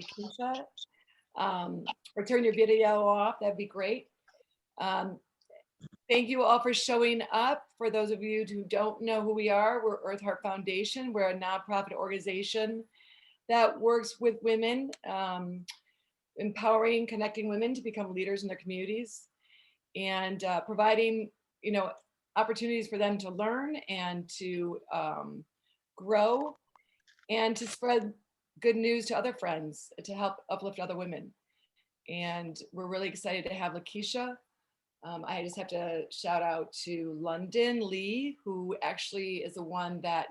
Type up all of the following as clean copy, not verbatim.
Lakeisha. Or turn your video off, that'd be great. Thank you all for showing up. For those of you who don't know who we are, we're Earth Heart Foundation. We're a nonprofit organization that works with women, empowering, connecting women to become leaders in their communities, and providing, opportunities for them to learn and to grow and to spread good news to other friends, to help uplift other women. And we're really excited to have Lakeisha. I just have to shout out to London Lee, who actually is the one that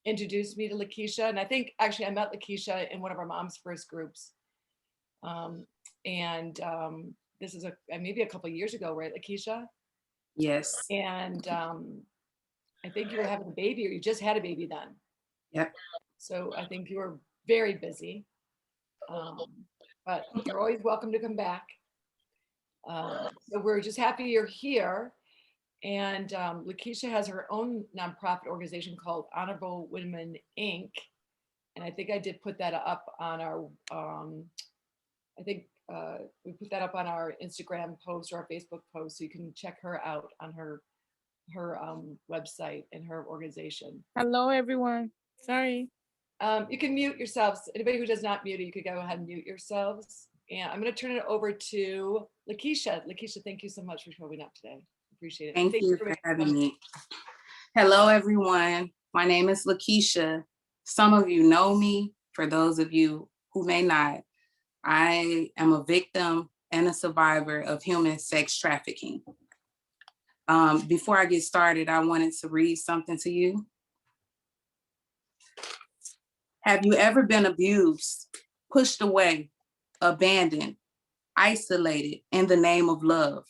introduced me to Lakeisha. And I think actually I met Lakeisha in one of our mom's first groups. This is maybe a couple of years ago, right, Lakeisha? Yes. And I think you were having a baby, or you just had a baby then. Yep. So I think you were very busy. But you're always welcome to come back. So we're just happy you're here. And Lakeisha has her own nonprofit organization called Honorable Women, Inc. And I think I did put that up on our, we put that up on our Instagram post or our Facebook post, so you can check her out on her website and her organization. Hello, everyone. Sorry. You can mute yourselves. Anybody who does not mute it, you could go ahead and mute yourselves. And I'm going to turn it over to Lakeisha. Lakeisha, thank you so much for showing up today. Appreciate it. Thank you for having me. Hello, everyone. My name is Lakeisha. Some of you know me. For those of you who may not, I am a victim and a survivor of human sex trafficking. Before I get started, I wanted to read something to you. Have you ever been abused, pushed away, abandoned, isolated in the name of love?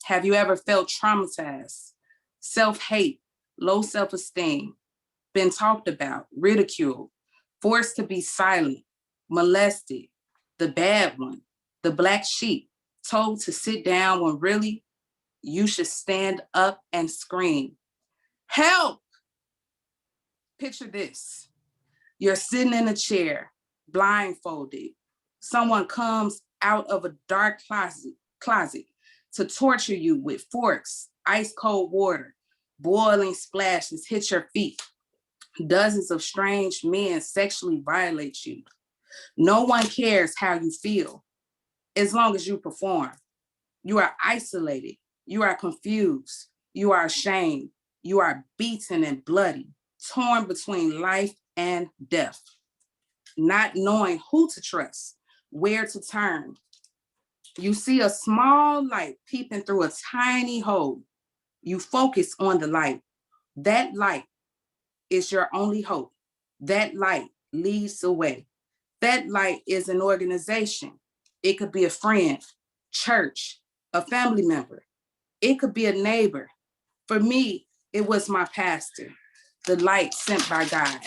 Have you ever felt traumatized, self-hate, low self-esteem, been talked about, ridiculed, forced to be silent, molested, the bad one, the black sheep, told to sit down when really you should stand up and scream, help? Picture this. You're sitting in a chair, blindfolded. Someone comes out of a dark closet to torture you with forks, ice cold water, boiling splashes hit your feet. Dozens of strange men sexually violate you. No one cares how you feel, as long as you perform. You are isolated, you are confused, you are ashamed, you are beaten and bloody, torn between life and death, not knowing who to trust, where to turn. You see a small light peeping through a tiny hole. You focus on the light. That light is your only hope. That light leads the way. That light is an organization. It could be a friend, church, a family member. It could be a neighbor. For me, it was my pastor, the light sent by God.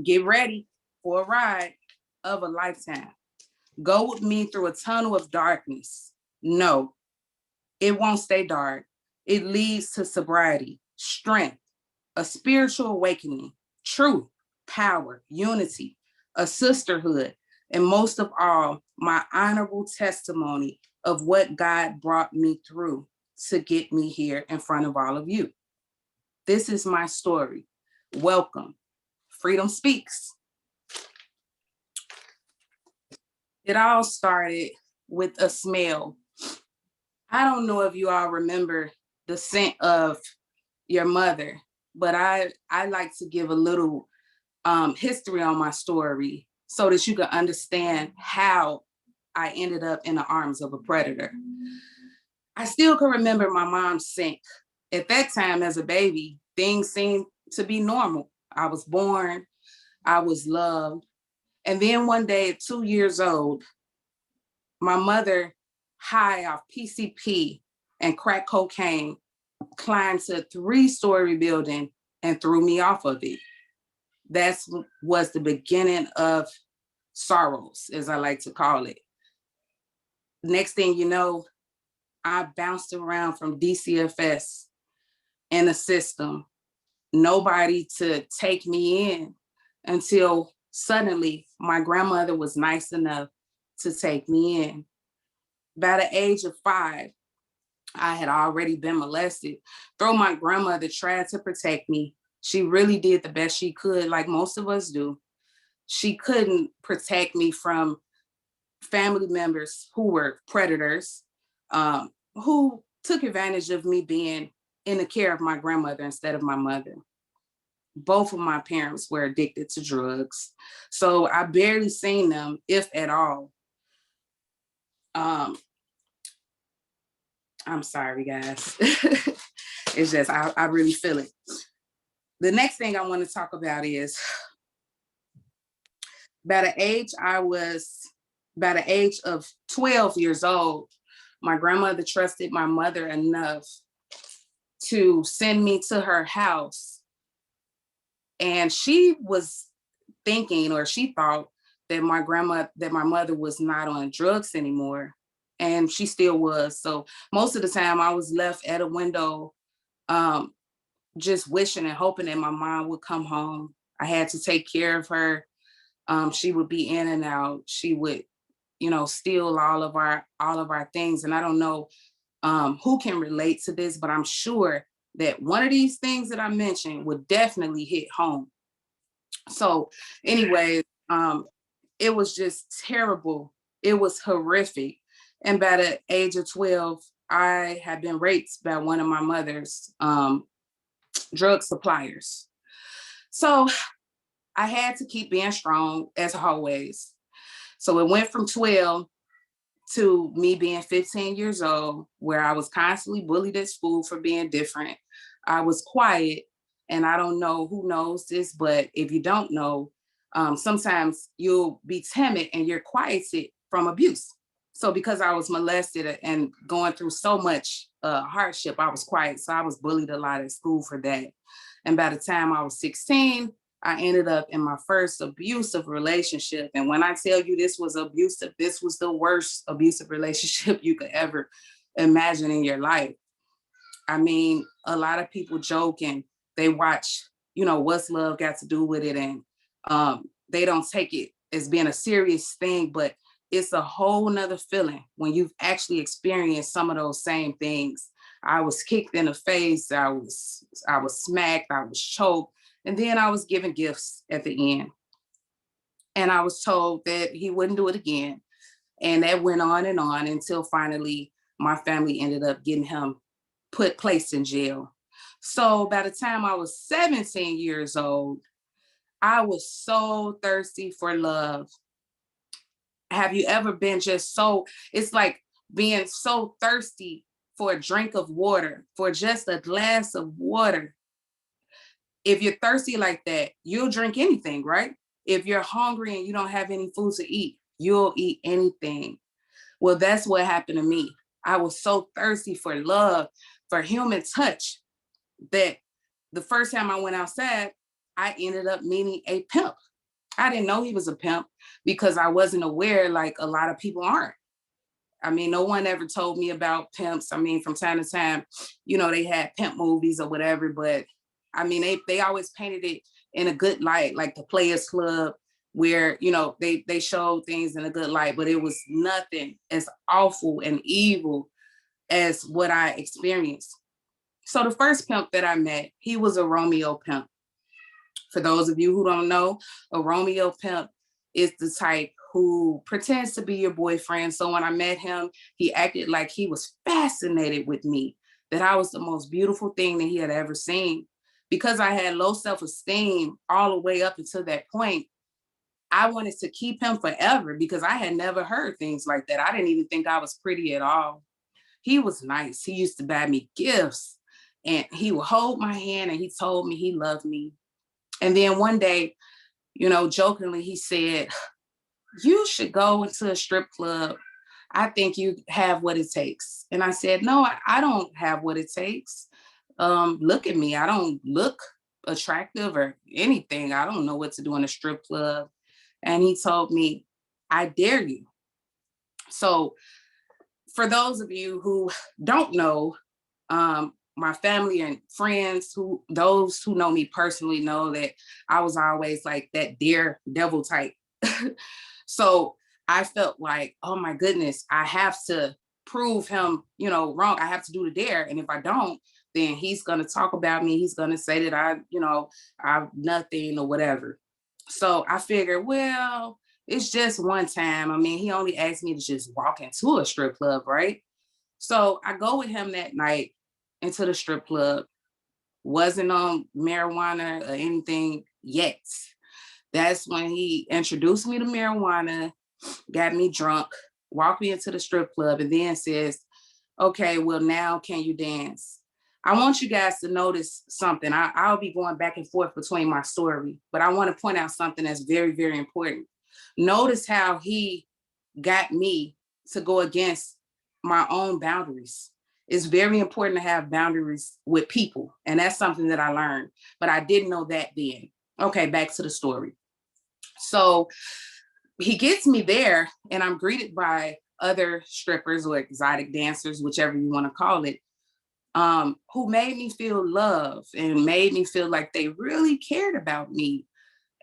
Get ready for a ride of a lifetime. Go with me through a tunnel of darkness. No, it won't stay dark. It leads to sobriety, strength, a spiritual awakening, truth, power, unity, a sisterhood, and most of all, my honorable testimony of what God brought me through to get me here in front of all of you. This is my story. Welcome. Freedom Speaks. It all started with a smell. I don't know if you all remember the scent of your mother, but I like to give a little history on my story so that you can understand how I ended up in the arms of a predator. I still can remember my mom's scent. At that time as a baby, things seemed to be normal. I was born, I was loved. And then one day at 2 years old, my mother, high off PCP and crack cocaine, climbed to a 3-story building and threw me off of it. That was the beginning of sorrows, as I like to call it. Next thing you know, I bounced around from DCFS in the system. Nobody to take me in until Suddenly, my grandmother was nice enough to take me in. By the age of 5, I had already been molested. Though my grandmother tried to protect me, she really did the best she could, like most of us do. She couldn't protect me from family members who were predators, who took advantage of me being in the care of my grandmother instead of my mother. Both of my parents were addicted to drugs, so I barely seen them, if at all. Um, I'm sorry, guys. It's just, I really feel it. The next thing I want to talk about is by the age of 12 years old, my grandmother trusted my mother enough to send me to her house. And she was thinking, or she thought, that my mother was not on drugs anymore. And she still was. So most of the time I was left at a window, just wishing and hoping that my mom would come home. I had to take care of her. She would be in and out. She would, steal all of our things. And I don't know who can relate to this, but I'm sure that one of these things that I mentioned would definitely hit home. So anyway, it was just terrible. It was horrific. And by the age of 12, I had been raped by one of my mother's drug suppliers. So I had to keep being strong, as always. So it went from 12 to me being 15 years old, where I was constantly bullied at school for being different. I was quiet, and I don't know who knows this, but if you don't know, sometimes you'll be timid and you're quieted from abuse. So because I was molested and going through so much hardship, I was quiet. So I was bullied a lot at school for that. And by the time I was 16, I ended up in my first abusive relationship. And when I tell you this was abusive, this was the worst abusive relationship you could ever imagine in your life. I mean, a lot of people joke and they watch, what's love got to do with it? And they don't take it as being a serious thing, but it's a whole nother feeling when you've actually experienced some of those same things. I was kicked in the face, I was smacked, I was choked, and then I was given gifts at the end. And I was told that he wouldn't do it again. And that went on until finally my family ended up getting him placed in jail. So by the time I was 17 years old, I was so thirsty for love. Have you ever been it's like being so thirsty for a drink of water, for just a glass of water. If you're thirsty like that, you'll drink anything, right? If you're hungry and you don't have any food to eat, you'll eat anything. Well, that's what happened to me. I was so thirsty for love, for human touch, that the first time I went outside, I ended up meeting a pimp. I didn't know he was a pimp because I wasn't aware, like a lot of people aren't. I mean, no one ever told me about pimps. I mean, from time to time, they had pimp movies or whatever, but I mean, they always painted it in a good light, like the Players Club, where, they showed things in a good light, but it was nothing as awful and evil as what I experienced. So the first pimp that I met, he was a Romeo pimp. For those of you who don't know, a Romeo pimp is the type who pretends to be your boyfriend. So when I met him, he acted like he was fascinated with me, that I was the most beautiful thing that he had ever seen. Because I had low self-esteem all the way up until that point, I wanted to keep him forever because I had never heard things like that. I didn't even think I was pretty at all. He was nice. He used to buy me gifts and he would hold my hand and he told me he loved me. And then one day, jokingly, he said, "You should go into a strip club. I think you have what it takes." And I said, "No, I don't have what it takes. Look at me. I don't look attractive or anything. I don't know what to do in a strip club." And he told me, "I dare you." So for those of you who don't know, my family and friends, those who know me personally, know that I was always like that daredevil type. So I felt like, oh my goodness, I have to prove him, wrong. I have to do the dare. And if I don't, then he's going to talk about me. He's going to say that I'm nothing or whatever. So I figured, well, it's just one time. I mean, he only asked me to just walk into a strip club, right? So I go with him that night into the strip club. Wasn't on marijuana or anything yet. That's when he introduced me to marijuana, got me drunk, walked me into the strip club, and then says, okay, well, now can you dance? I want you guys to notice something. I'll be going back and forth between my story, but I want to point out something that's very, very important. Notice how he got me to go against my own boundaries. It's very important to have boundaries with people. And that's something that I learned, but I didn't know that then. Okay, back to the story. So he gets me there and I'm greeted by other strippers or exotic dancers, whichever you want to call it, who made me feel love and made me feel like they really cared about me.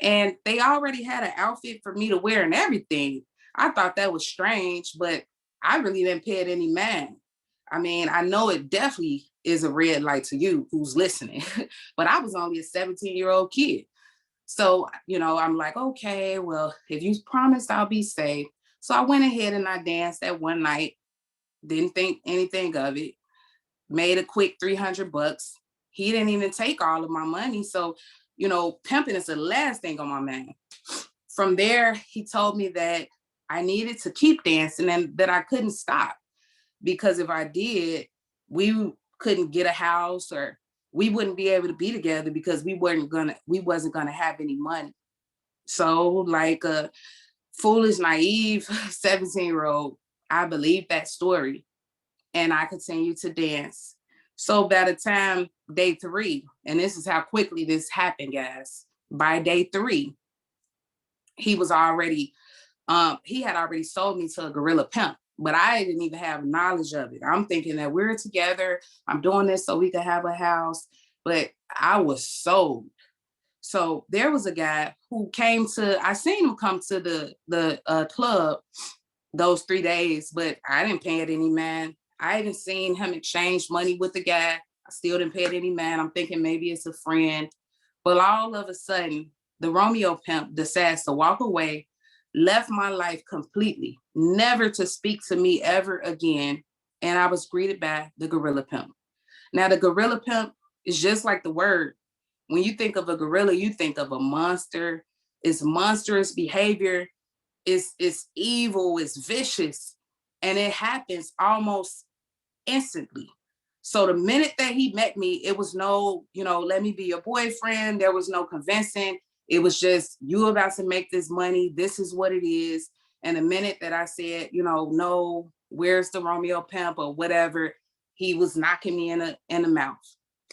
And they already had an outfit for me to wear and everything. I thought that was strange, but I really didn't pay it any mind. I mean, I know it definitely is a red light to you who's listening, but I was only a 17-year-old kid. So, I'm like, okay, well, if you promised I'll be safe. So I went ahead and I danced that one night, didn't think anything of it, made a quick $300. He didn't even take all of my money. So, pimping is the last thing on my mind. From there, he told me that I needed to keep dancing and that I couldn't stop, because if I did, we couldn't get a house, or we wouldn't be able to be together because we wasn't gonna have any money. So, like a foolish, naive 17-year-old, I believed that story and I continued to dance. So by the time day 3, and this is how quickly this happened, guys. By day 3, he was already he had already sold me to a gorilla pimp, but I didn't even have knowledge of it. I'm thinking that we're together. I'm doing this so we could have a house, but I was sold. So there was a guy who I seen him come to the club those 3 days, but I didn't pay it any mind. I even seen him exchange money with the guy. I still didn't pay it any mind. I'm thinking maybe it's a friend. But all of a sudden, the Romeo pimp decides to walk away, left my life completely, never to speak to me ever again. And I was greeted by the gorilla pimp. Now, the gorilla pimp is just like the word. When you think of a gorilla, you think of a monster. It's monstrous behavior. It's evil. It's vicious. And it happens almost instantly. So the minute that he met me, it was no, let me be your boyfriend. There was no convincing. It was just, you about to make this money. This is what it is. And the minute that I said, no, where's the Romeo pimp or whatever, he was knocking me in the mouth.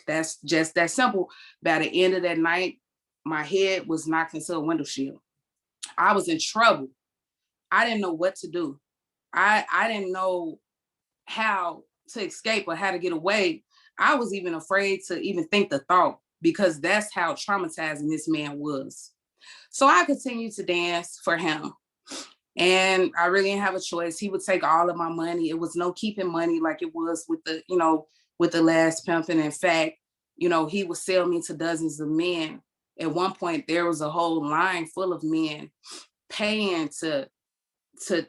That's just that simple. By the end of that night, my head was knocked into a window shield. I was in trouble. I didn't know what to do. I didn't know how to escape or how to get away. I was even afraid to even think the thought, because that's how traumatizing this man was. So I continued to dance for him. And I really didn't have a choice. He would take all of my money. It was no keeping money like it was with the last pimp. And in fact, he would sell me to dozens of men. At one point, there was a whole line full of men paying to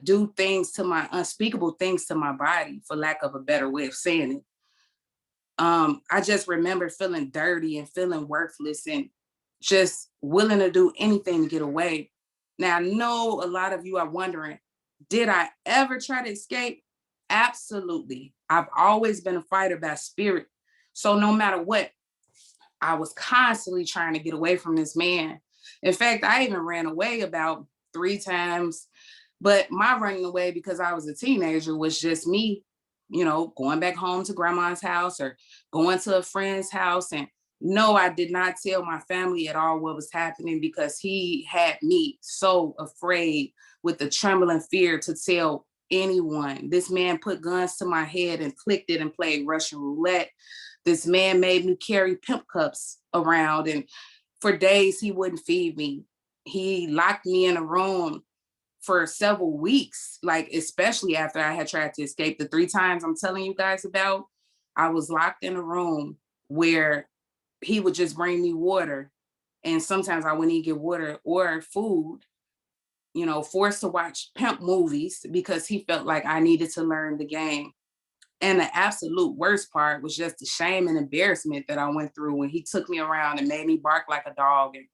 do things to my unspeakable things to my body, for lack of a better way of saying it. I just remember feeling dirty and feeling worthless and just willing to do anything to get away. Now, I know a lot of you are wondering, did I ever try to escape? Absolutely. I've always been a fighter by spirit. So no matter what, I was constantly trying to get away from this man. In fact, I even ran away about 3 times. But my running away, because I was a teenager, was just me, going back home to grandma's house or going to a friend's house. And no, I did not tell my family at all what was happening, because he had me so afraid with the trembling fear to tell anyone. This man put guns to my head and clicked it and played Russian roulette. This man made me carry pimp cups around, and for days he wouldn't feed me. He locked me in a room for several weeks, like especially after I had tried to escape the 3 times I'm telling you guys about. I was locked in a room where he would just bring me water, and sometimes I wouldn't even get water or food, forced to watch pimp movies because he felt like I needed to learn the game. And the absolute worst part was just the shame and embarrassment that I went through when he took me around and made me bark like a dog. And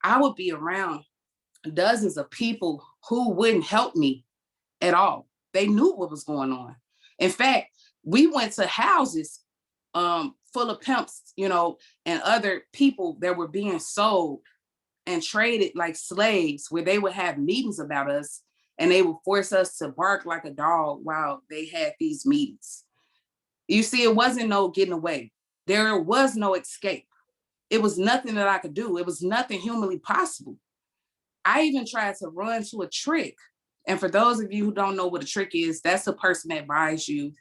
I would be around dozens of people who wouldn't help me at all. They knew what was going on. In fact, we went to houses full of pimps, and other people that were being sold and traded like slaves, where they would have meetings about us and they would force us to bark like a dog while they had these meetings. You see, it wasn't no getting away. There was no escape. It was nothing that I could do. It was nothing humanly possible. I even tried to run to a trick. And for those of you who don't know what a trick is, that's a person that buys you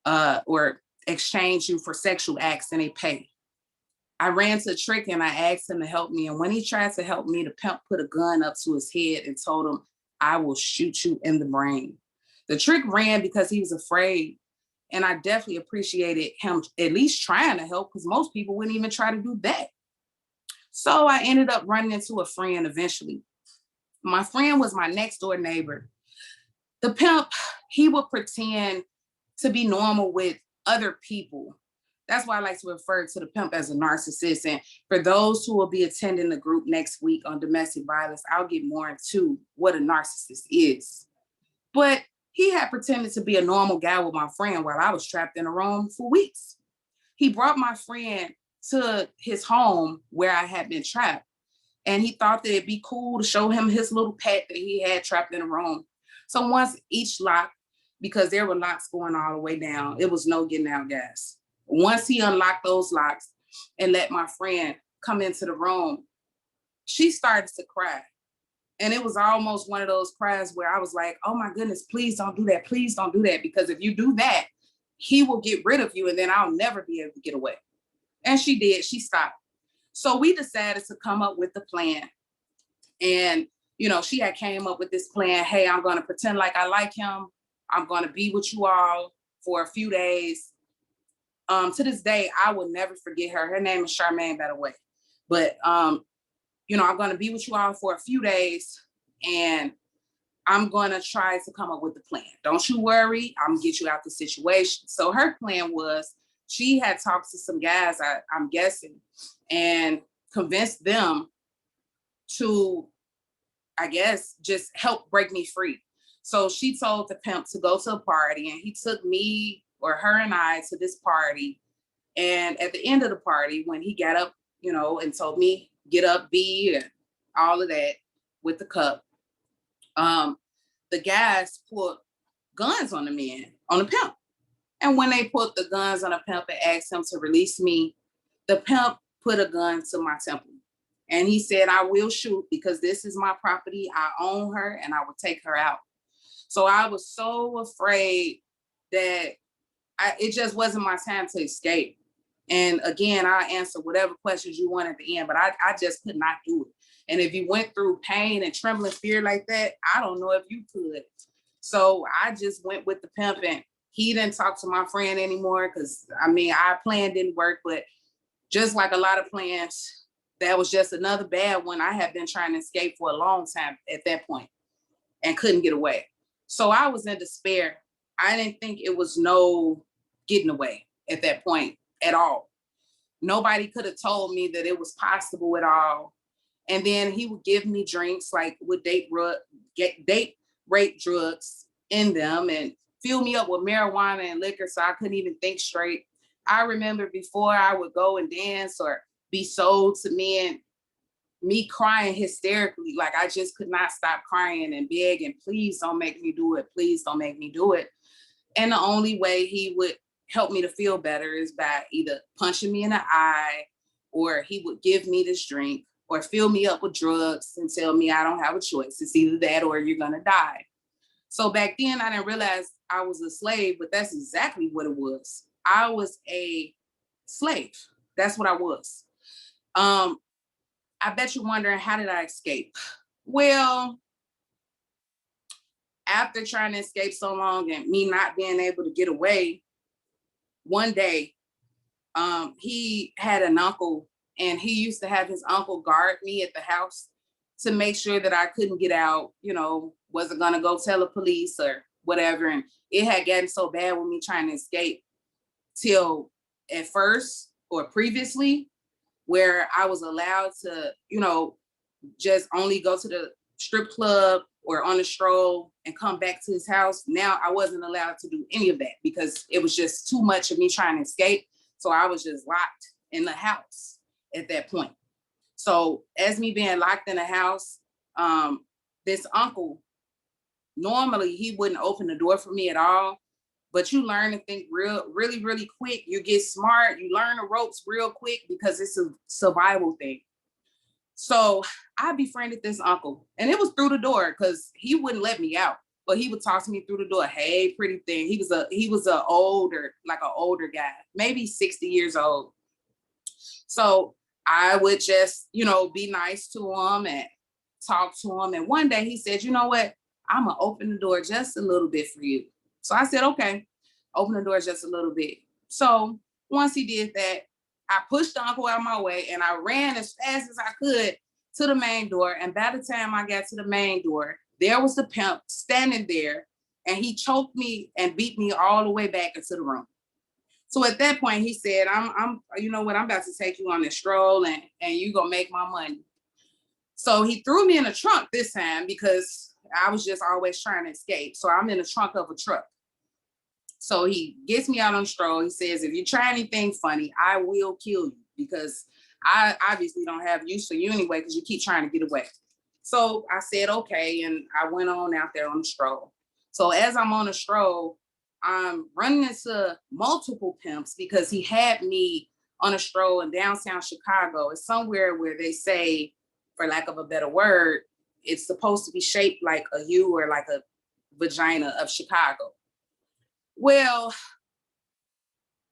or exchange you for sexual acts and they pay. I ran to a trick and I asked him to help me. And when he tried to help me, the pimp put a gun up to his head and told him, "I will shoot you in the brain." The trick ran because he was afraid. And I definitely appreciated him at least trying to help, because most people wouldn't even try to do that. So I ended up running into a friend eventually. My friend was my next door neighbor. The pimp, he would pretend to be normal with other people. That's why I like to refer to the pimp as a narcissist. And for those who will be attending the group next week on domestic violence, I'll get more into what a narcissist is. But he had pretended to be a normal guy with my friend while I was trapped in a room for weeks. He brought my friend to his home where I had been trapped. And he thought that it'd be cool to show him his little pet that he had trapped in a room. So once each lock, because there were locks going all the way down, it was no getting out, guys. Once he unlocked those locks and let my friend come into the room, she started to cry. And it was almost one of those cries where I was like, oh my goodness, please don't do that. Please don't do that. Because if you do that, he will get rid of you and then I'll never be able to get away. And she did. She stopped. So we decided to come up with the plan. And, she had came up with this plan. Hey, I'm going to pretend like I like him. I'm going to be with you all for a few days. To this day, I will never forget her. Her name is Charmaine, by the way. But, I'm going to be with you all for a few days and I'm going to try to come up with the plan. Don't you worry. I'm going to get you out the situation. So her plan was, she had talked to some guys, I'm guessing, and convinced them to, I guess, just help break me free. So she told the pimp to go to a party and he took me or her and I to this party. And at the end of the party, when he got up, and told me, get up, B, and all of that with the cup, the guys put guns on the men, on the pimp. And when they put the guns on the pimp and asked him to release me, the pimp put a gun to my temple. And he said, I will shoot because this is my property. I own her and I will take her out. So I was so afraid that it just wasn't my time to escape. And again, I answer whatever questions you want at the end, but I just could not do it. And if you went through pain and trembling fear like that, I don't know if you could. So I just went with the pimp and he didn't talk to my friend anymore because, our plan didn't work. But just like a lot of plans, that was just another bad one. I had been trying to escape for a long time at that point and couldn't get away. So I was in despair. I didn't think it was no getting away at that point at all. Nobody could have told me that it was possible at all. And then he would give me drinks like with date rape drugs in them and fill me up with marijuana and liquor so I couldn't even think straight. I remember before I would go and dance or be sold to men, me crying hysterically, like I just could not stop crying and begging, please don't make me do it. Please don't make me do it. And the only way he would help me to feel better is by either punching me in the eye or he would give me this drink or fill me up with drugs and tell me I don't have a choice. It's either that or you're gonna die. So back then I didn't realize I was a slave, but that's exactly what it was. I was a slave. That's what I was. I bet you're wondering, how did I escape? Well, after trying to escape so long and me not being able to get away, one day, he had an uncle, and he used to have his uncle guard me at the house to make sure that I couldn't get out, wasn't gonna go tell the police or whatever. And it had gotten so bad with me trying to escape till at first or previously, where I was allowed to, just only go to the strip club or on a stroll and come back to his house. Now I wasn't allowed to do any of that because it was just too much of me trying to escape. So I was just locked in the house at that point. So as me being locked in the house, this uncle, normally he wouldn't open the door for me at all, but you learn to think really, really quick. You get smart, you learn the ropes real quick because it's a survival thing. So I befriended this uncle, and it was through the door because he wouldn't let me out, but he would talk to me through the door. Hey, pretty thing. He was an older guy, maybe 60 years old. So I would just, be nice to him and talk to him. And one day he said, you know what? I'm gonna open the door just a little bit for you. So I said, okay, open the door just a little bit. So once he did that, I pushed the uncle out of my way and I ran as fast as I could to the main door. And by the time I got to the main door, there was the pimp standing there, and he choked me and beat me all the way back into the room. So at that point, he said, I'm you know what, I'm about to take you on this stroll and you gonna make my money. So he threw me in the trunk this time because I was just always trying to escape. So I'm in the trunk of a truck. So he gets me out on the stroll. He says, if you try anything funny, I will kill you, because I obviously don't have use for you anyway, because you keep trying to get away. So I said, okay. And I went on out there on the stroll. So as I'm on the stroll, I'm running into multiple pimps because he had me on a stroll in downtown Chicago. It's somewhere where they say, for lack of a better word, it's supposed to be shaped like a U or like a vagina of Chicago. Well,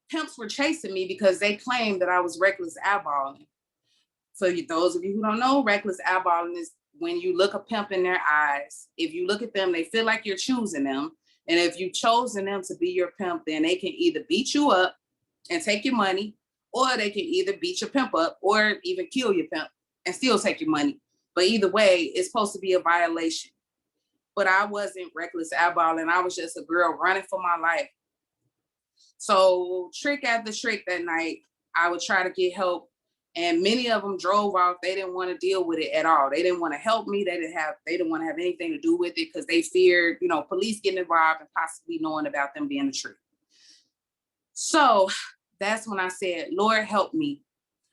pimps were chasing me because they claimed that I was reckless eyeballing. So those of you who don't know, reckless eyeballing is when you look a pimp in their eyes. If you look at them, they feel like you're choosing them. And if you've chosen them to be your pimp, then they can either beat you up and take your money, or they can either beat your pimp up or even kill your pimp and still take your money. But either way, it's supposed to be a violation. But I wasn't reckless eyeballing. I was just a girl running for my life. So trick after trick that night, I would try to get help. And many of them drove off. They didn't want to deal with it at all. They didn't want to help me. They didn't want to have anything to do with it because they feared, police getting involved and possibly knowing about them being a trick. So that's when I said, Lord, help me.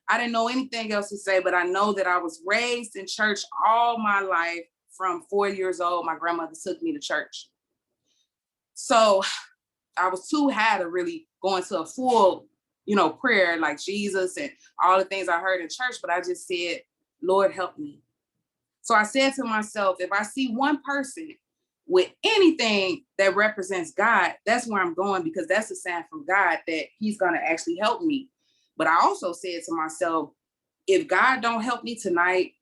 I didn't know anything else to say, but I know that I was raised in church all my life. From 4 years old, my grandmother took me to church. So I was too high to really go into a full, prayer like Jesus and all the things I heard in church, but I just said, Lord, help me. So I said to myself, if I see one person with anything that represents God, that's where I'm going, because that's a sign from God that he's going to actually help me. But I also said to myself, if God don't help me tonight,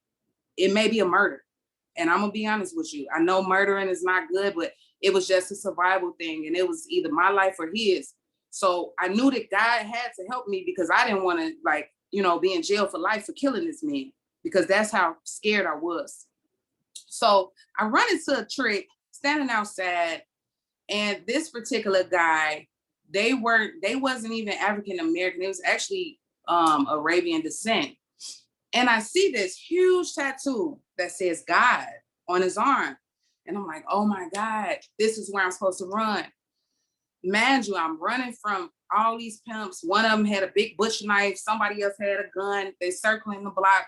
it may be a murder. And I'm going to be honest with you. I know murdering is not good, but it was just a survival thing. And it was either my life or his. So I knew that God had to help me, because I didn't want to be in jail for life for killing this man, because that's how scared I was. So I run into a trick standing outside, and this particular guy, they wasn't even African American. It was actually Arabian descent. And I see this huge tattoo that says God on his arm. And I'm like, oh my God, this is where I'm supposed to run. Mind you, I'm running from all these pimps. One of them had a big butcher knife. Somebody else had a gun. They circling the block,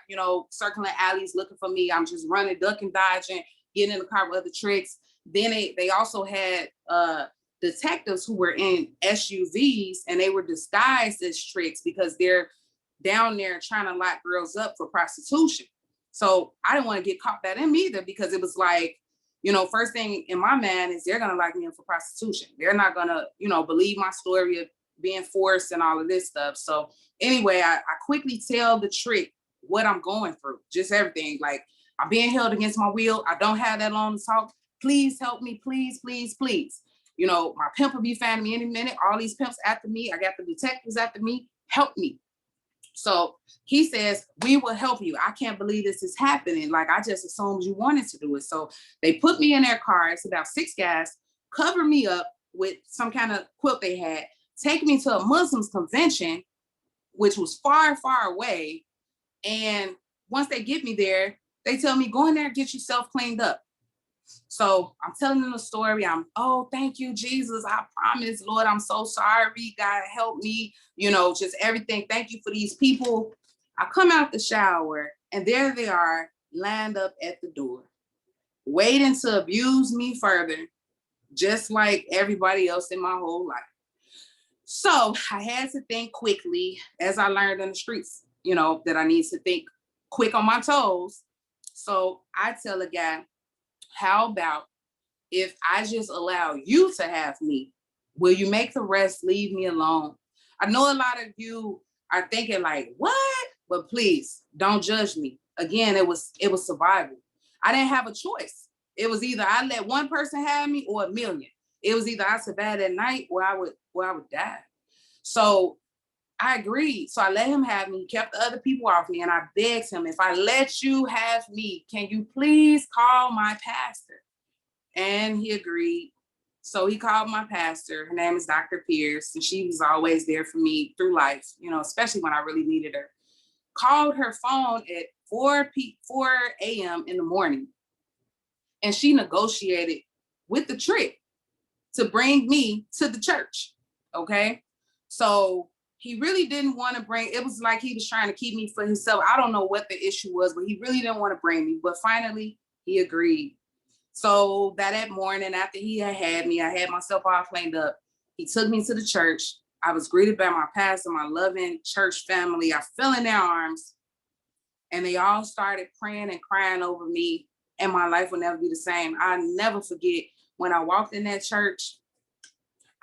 circling alleys looking for me. I'm just running, ducking, dodging, getting in the car with other tricks. Then they also had detectives who were in SUVs, and they were disguised as tricks because they're down there trying to lock girls up for prostitution. So I didn't want to get caught by them either, because it was like, first thing in my mind is they're going to lock me in for prostitution. They're not going to, believe my story of being forced and all of this stuff. So anyway, I quickly tell the trick what I'm going through, just everything. Like, I'm being held against my will. I don't have that long to talk. Please help me, please, please, please. You know, my pimp will be finding me any minute. All these pimps after me. I got the detectives after me. Help me. So he says, we will help you. I can't believe this is happening. Like, I just assumed you wanted to do it. So they put me in their car. It's about 6 guys, cover me up with some kind of quilt they had, take me to a Muslims convention, which was far, far away. And once they get me there, they tell me, go in there and get yourself cleaned up. So I'm telling them the story. Oh, thank you, Jesus. I promise, Lord, I'm so sorry. God, help me. You know, just everything. Thank you for these people. I come out the shower and there they are, lined up at the door, waiting to abuse me further, just like everybody else in my whole life. So I had to think quickly, as I learned in the streets, you know, that I need to think quick on my toes. So I tell a guy, how about if I just allow you to have me? Will you make the rest leave me alone? I know a lot of you are thinking like, what? But please don't judge me. Again, it was survival. I didn't have a choice. It was either I let one person have me or a million. It was either I survived at night or I would die. So I agreed. So I let him have me, kept the other people off me, and I begged him, if I let you have me, can you please call my pastor? And he agreed. So he called my pastor. Her name is Dr. Pierce, and she was always there for me through life, you know, especially when I really needed her. Called her phone at 4 a.m. in the morning, and she negotiated with the trick to bring me to the church, okay? So he really didn't want to bring, it was like he was trying to keep me for himself. I don't know what the issue was, but he really didn't want to bring me. But finally, he agreed. So that morning, after he had me, I had myself all cleaned up. He took me to the church. I was greeted by my pastor, my loving church family. I fell in their arms, and they all started praying and crying over me, and my life will never be the same. I'll never forget when I walked in that church,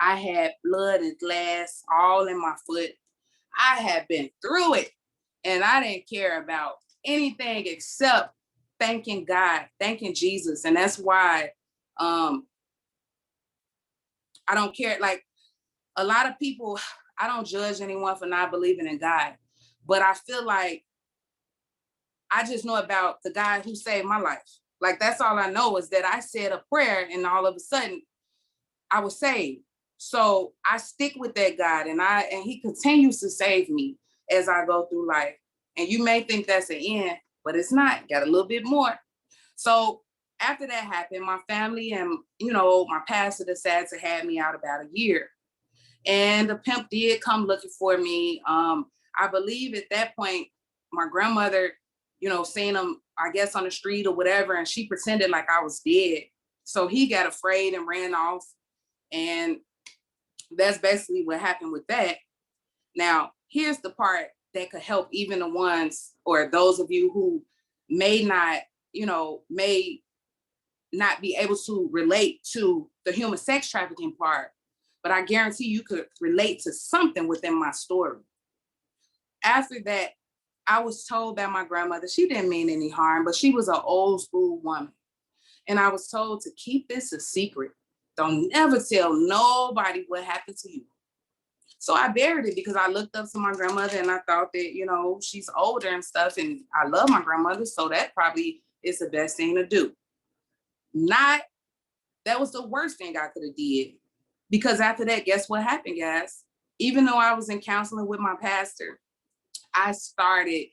I had blood and glass all in my foot. I had been through it, and I didn't care about anything except thanking God, thanking Jesus. And that's why I don't care. Like, a lot of people, I don't judge anyone for not believing in God, but I feel like I just know about the God who saved my life. Like, that's all I know, is that I said a prayer and all of a sudden I was saved. So I stick with that God, and he continues to save me as I go through life. And you may think that's the end, but it's not. Got a little bit more. So after that happened, my family and, you know, my pastor decided to have me out about a year. And the pimp did come looking for me. I believe at that point, my grandmother, you know, seen him, I guess, on the street or whatever, and she pretended like I was dead. So he got afraid and ran off. And that's basically what happened with that. Now, here's the part that could help even the ones, or those of you who may not, you know, may not be able to relate to the human sex trafficking part, but I guarantee you could relate to something within my story. After that, I was told by my grandmother, she didn't mean any harm, but she was an old school woman. And I was told to keep this a secret. Don't never tell nobody what happened to you. So I buried it because I looked up to my grandmother and I thought that, you know, she's older and stuff, and I love my grandmother, so that probably is the best thing to do. That was the worst thing I could have did. Because after that, guess what happened, guys? Even though I was in counseling with my pastor, I started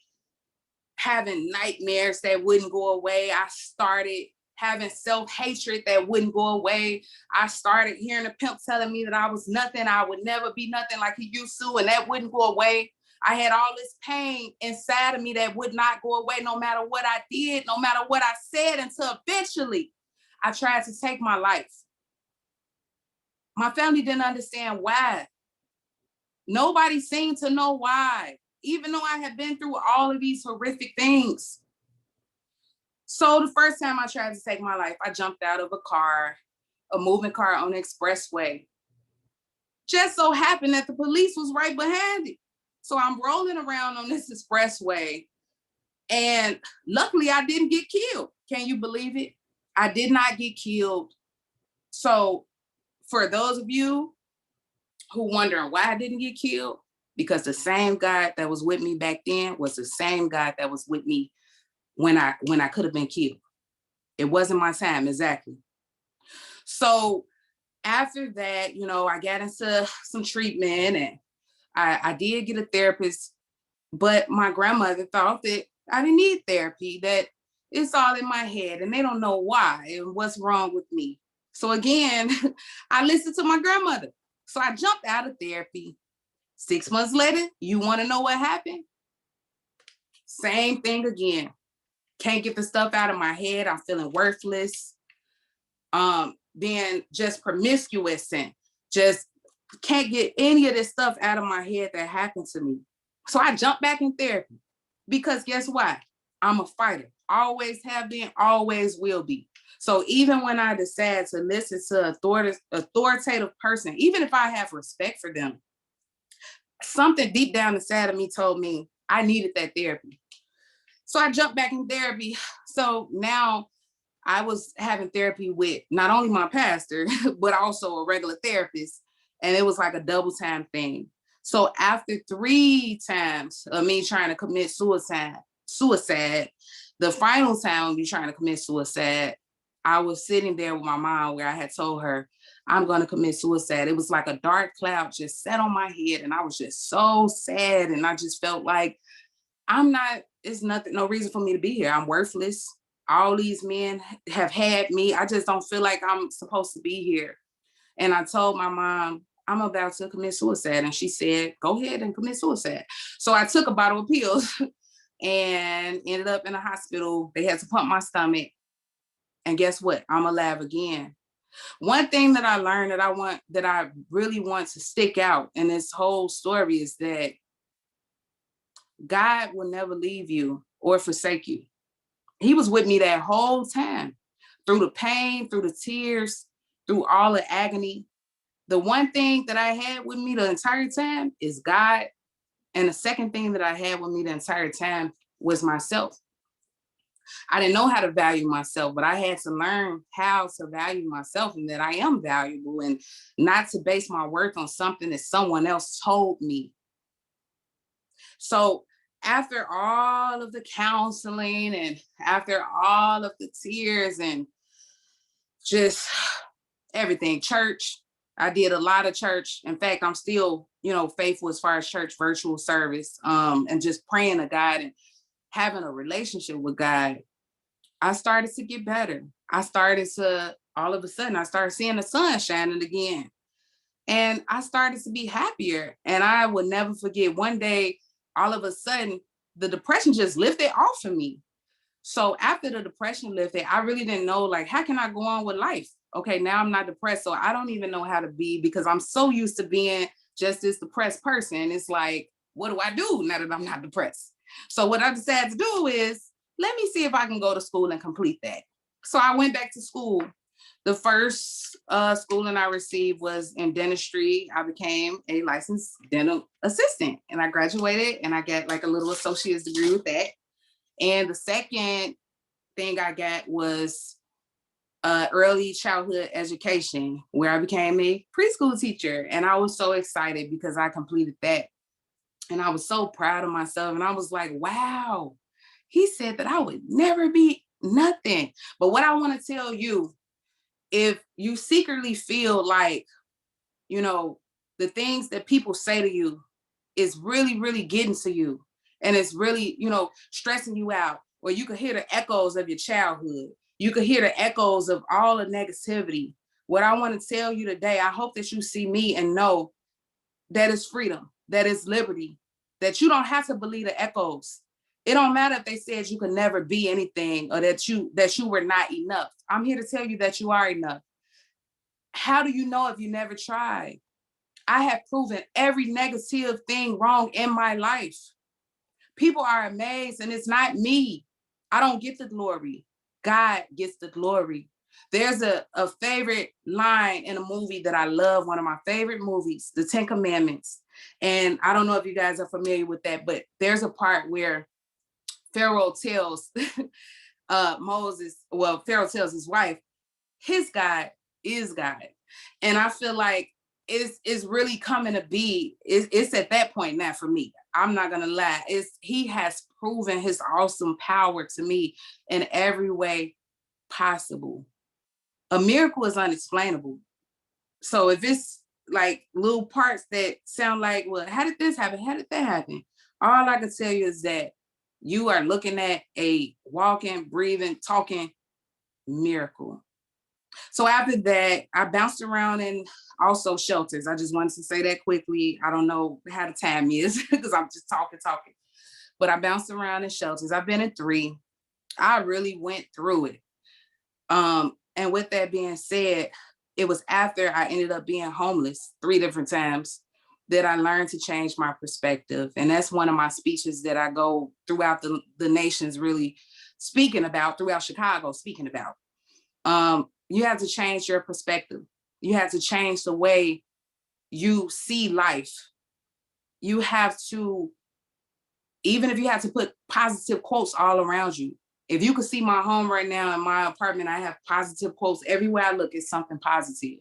having nightmares that wouldn't go away. I started having self-hatred that wouldn't go away. I started hearing the pimp telling me that I was nothing, I would never be nothing like he used to, and that wouldn't go away. I had all this pain inside of me that would not go away no matter what I did, no matter what I said, until eventually I tried to take my life. My family didn't understand why. Nobody seemed to know why, even though I had been through all of these horrific things. So the first time I tried to take my life, I jumped out of a moving car on the expressway. Just so happened that the police was right behind it. So I'm rolling around on this expressway, and luckily I didn't get killed. Can you believe it? I did not get killed. So for those of you who wondering why I didn't get killed, because the same God that was with me back then was the same God that was with me when I could have been killed. It wasn't my time, exactly. So after that, I got into some treatment, and I did get a therapist, but my grandmother thought that I didn't need therapy, that it's all in my head and they don't know why and what's wrong with me. So again, I listened to my grandmother. So I jumped out of therapy. 6 months later, you want to know what happened? Same thing again. Can't get the stuff out of my head. I'm feeling worthless. Being just promiscuous and just can't get any of this stuff out of my head that happened to me. So I jumped back in therapy because guess what? I'm a fighter. Always have been, always will be. So even when I decide to listen to authoritative person, even if I have respect for them, something deep down inside of me told me I needed that therapy. So I jumped back in therapy. So now I was having therapy with not only my pastor, but also a regular therapist. And it was like a double time thing. So after 3 times of me trying to commit suicide, the final time of me trying to commit suicide, I was sitting there with my mom where I had told her, I'm going to commit suicide. It was like a dark cloud just sat on my head. And I was just so sad. And I just felt like it's nothing, no reason for me to be here. I'm worthless. All these men have had me. I just don't feel like I'm supposed to be here. And I told my mom, I'm about to commit suicide. And she said, go ahead and commit suicide. So I took a bottle of pills and ended up in a hospital. They had to pump my stomach. And guess what? I'm alive again. One thing that I learned that I really want to stick out in this whole story is that God will never leave you or forsake you. He was with me that whole time, through the pain, through the tears, through all the agony. The one thing that I had with me the entire time is God. And the second thing that I had with me the entire time was myself. I didn't know how to value myself, but I had to learn how to value myself and that I am valuable and not to base my worth on something that someone else told me. So after all of the counseling and after all of the tears and just everything, church, I did a lot of church. In fact, I'm still, faithful as far as church virtual service, and just praying to God and having a relationship with God. I started to get better. All of a sudden, I started seeing the sun shining again. And I started to be happier. And I would never forget one day, all of a sudden, the depression just lifted off of me. So after the depression lifted, I really didn't know, like, how can I go on with life? Okay, now I'm not depressed. So I don't even know how to be because I'm so used to being just this depressed person. It's like, what do I do now that I'm not depressed? So what I decided to do is, let me see if I can go to school and complete that. So I went back to school. The first schooling I received was in dentistry. I became a licensed dental assistant and I graduated and I got like a little associate's degree with that. And the second thing I got was early childhood education, where I became a preschool teacher. And I was so excited because I completed that. And I was so proud of myself. And I was like, wow, he said that I would never be nothing. But what I want to tell you, if you secretly feel like, the things that people say to you is really, really getting to you, and it's really, stressing you out, or you could hear the echoes of your childhood. You could hear the echoes of all the negativity. What I want to tell you today, I hope that you see me and know that is freedom, that is liberty, that you don't have to believe the echoes. It don't matter if they said you could never be anything or that you were not enough. I'm here to tell you that you are enough. How do you know if you never tried? I have proven every negative thing wrong in my life. People are amazed, and it's not me. I don't get the glory. God gets the glory. There's a favorite line in a movie that I love, one of my favorite movies, The Ten Commandments. And I don't know if you guys are familiar with that, but there's a part where Pharaoh tells Pharaoh tells his wife, his God is God. And I feel like it's really coming to be, it's at that point now for me. I'm not gonna lie. He has proven his awesome power to me in every way possible. A miracle is unexplainable. So if it's like little parts that sound like, well, how did this happen? How did that happen? All I can tell you is that you are looking at a walking, breathing, talking miracle. So after that, I bounced around in also shelters. I just wanted to say that quickly. I don't know how the time is because I'm just talking. But I bounced around in shelters. I've been in 3. I really went through it. And with that being said, it was after I ended up being homeless 3 different times that I learned to change my perspective. And that's one of my speeches that I go throughout the nations really speaking about, throughout Chicago speaking about. You have to change your perspective. You have to change the way you see life. You have to, even if you have to put positive quotes all around you. If you could see my home right now in my apartment, I have positive quotes. Everywhere I look, it's something positive.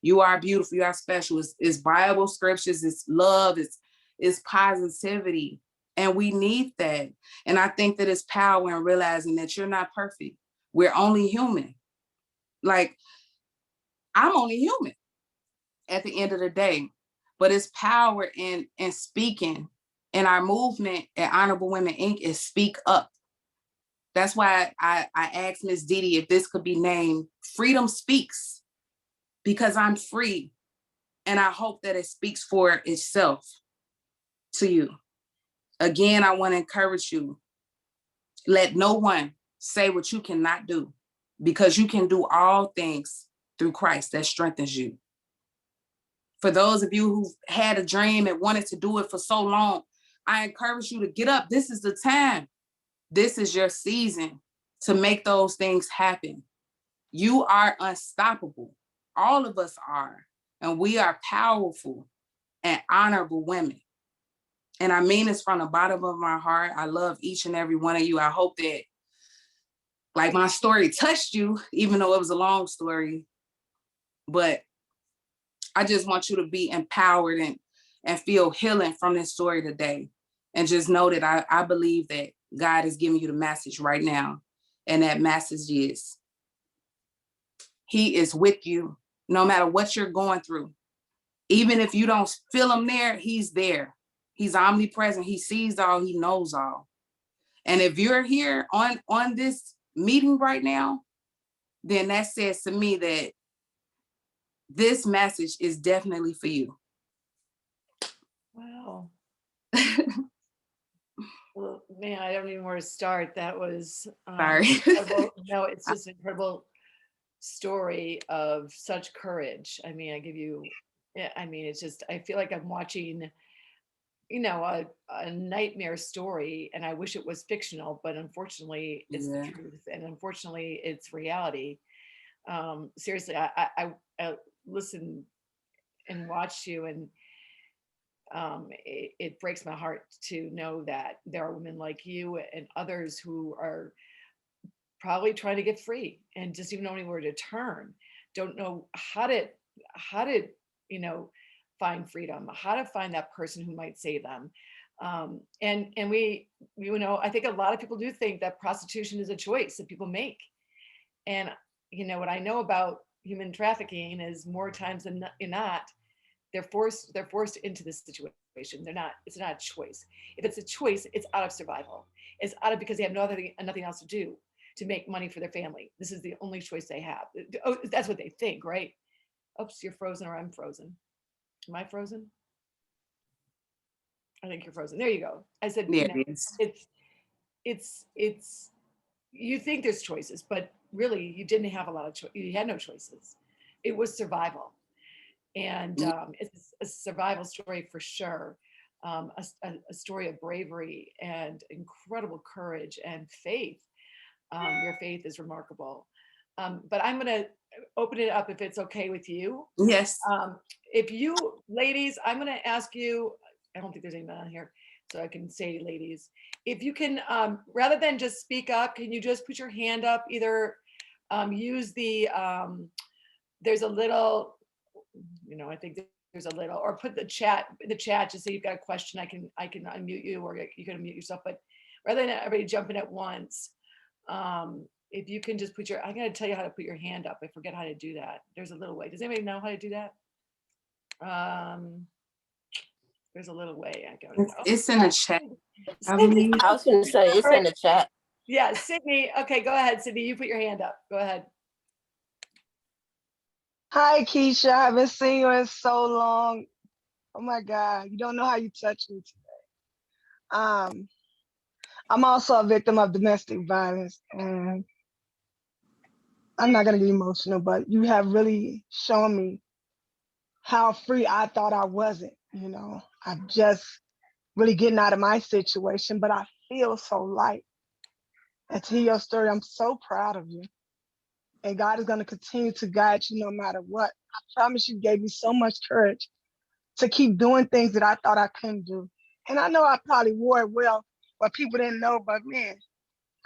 You are beautiful, you are special. It's Bible scriptures, it's love, it's positivity. And we need that. And I think that it's power in realizing that you're not perfect. We're only human. Like, I'm only human at the end of the day. But it's power in speaking. And our movement at Honorable Women Inc. is speak up. That's why I asked Miss Didi if this could be named Freedom Speaks, because I'm free. And I hope that it speaks for itself to you. Again, I want to encourage you. Let no one say what you cannot do, because you can do all things through Christ that strengthens you. For those of you who've had a dream and wanted to do it for so long, I encourage you to get up. This is the time. This is your season to make those things happen. You are unstoppable. All of us are. And we are powerful and honorable women. And I mean this from the bottom of my heart. I love each and every one of you. I hope that, like, my story touched you, even though it was a long story. But I just want you to be empowered and feel healing from this story today. And just know that I believe that God is giving you the message right now. And that message is, He is with you no matter what you're going through. Even if you don't feel Him there, He's there. He's omnipresent. He sees all, He knows all. And if you're here on this meeting right now, then that says to me that this message is definitely for you. Wow. Well, man, I don't even know where to start. That was Sorry. incredible. No, it's just an incredible story of such courage. I mean, it's just, I feel like I'm watching, a nightmare story, and I wish it was fictional, but unfortunately it's the truth, and unfortunately it's reality. Seriously, I listen and watch you, and it breaks my heart to know that there are women like you and others who are probably trying to get free and just even knowing where to turn, don't know how to find freedom, how to find that person who might save them. And we, I think a lot of people do think that prostitution is a choice that people make. And what I know about human trafficking is more times than not, they're forced into this situation. It's not a choice. If it's a choice, it's out of survival. It's out of, because they have nothing else to do to make money for their family. This is the only choice they have. Oh, that's what they think, right? Oops, you're frozen, or I'm frozen. Am I frozen? I think you're frozen. There you go. I said, There it is. it's you think there's choices, but really you didn't have a lot of you had no choices. It was survival. And it's a survival story for sure. A story of bravery and incredible courage and faith. Your faith is remarkable. But I'm gonna open it up if it's okay with you. Yes. If you ladies, I'm gonna ask you, I don't think there's anyone on here, so I can say ladies, if you can, rather than just speak up, can you just put your hand up, either use the, there's a little, I think there's a little, or put the chat in the chat, just say you've got a question, I can unmute you, or you can unmute yourself, but rather than everybody jumping at once, if you can just put your, I'm gonna tell you how to put your hand up. I forget how to do that. There's a little way. Does anybody know how to do that? There's a little way. I go. It's in the chat, I Sydney. believe. I was going to say it's in the chat. Yeah, Sydney. Okay, go ahead, Sydney. You put your hand up. Go ahead. Hi, Keisha. I haven't seen you in so long. Oh my God, you don't know how you touched me today. I'm also a victim of domestic violence, and I'm not gonna get emotional, but you have really shown me how free I thought I wasn't. I'm just really getting out of my situation, but I feel so light. And to hear your story, I'm so proud of you. And God is gonna continue to guide you no matter what. I promise you gave me so much courage to keep doing things that I thought I couldn't do. And I know I probably wore it well, but people didn't know. But man,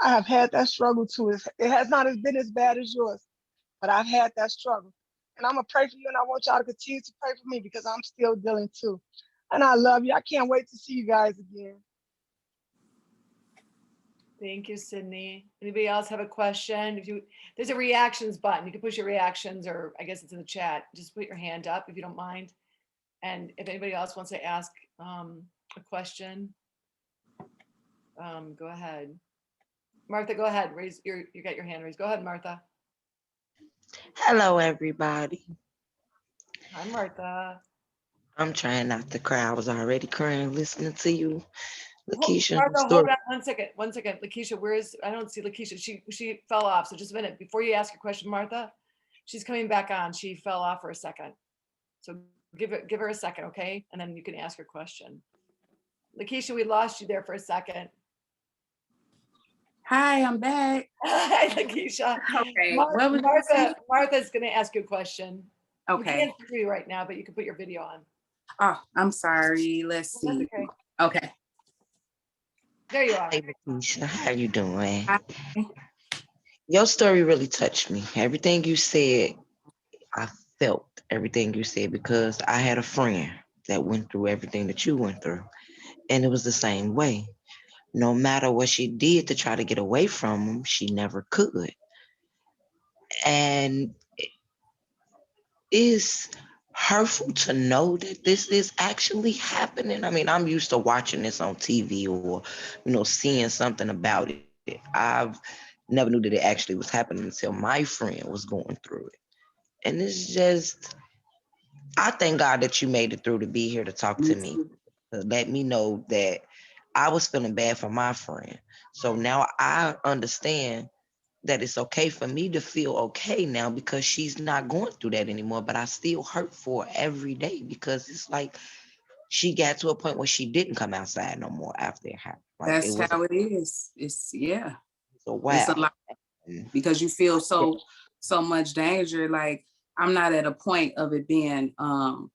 I have had that struggle too. It has not been as bad as yours, but I've had that struggle. And I'm gonna pray for you, and I want y'all to continue to pray for me because I'm still dealing too. And I love you. I can't wait to see you guys again. Thank you, Sydney. Anybody else have a question? There's a reactions button. You can push your reactions, or I guess it's in the chat. Just put your hand up if you don't mind. And if anybody else wants to ask a question, go ahead. Martha, go ahead. You got your hand raised. Go ahead, Martha. Hello, everybody. Hi, Martha. I'm trying not to cry. I was already crying listening to you, Lakeisha. Martha, hold on 1 second. 1 second. Lakeisha, I don't see Lakeisha. She fell off. So just a minute before you ask your question, Martha, she's coming back on. She fell off for a second. So give her a second, okay? And then you can ask your question. Lakeisha, we lost you there for a second. Hi, I'm back. Hi, Lakeisha. Okay. What was you saying? Martha's going to ask you a question. Okay. We can't see you right now, but you can put your video on. Oh, I'm sorry. Let's see. Okay. Okay. There you are. Hey, Lakeisha, how you doing? Hi. Your story really touched me. Everything you said, I felt everything you said because I had a friend that went through everything that you went through. And it was the same way. No matter what she did to try to get away from him, she never could. And it's hurtful to know that this is actually happening. I mean, I'm used to watching this on TV or, seeing something about it. I've never knew that it actually was happening until my friend was going through it. And it's just, I thank God that you made it through to be here to talk to me, to let me know that I was feeling bad for my friend. So now I understand that it's okay for me to feel okay now because she's not going through that anymore. But I still hurt for her every day because it's like she got to a point where she didn't come outside no more after it happened. Like That's how it is. It's so It's a wow. lot because you feel so much danger. Like I'm not at a point of it being an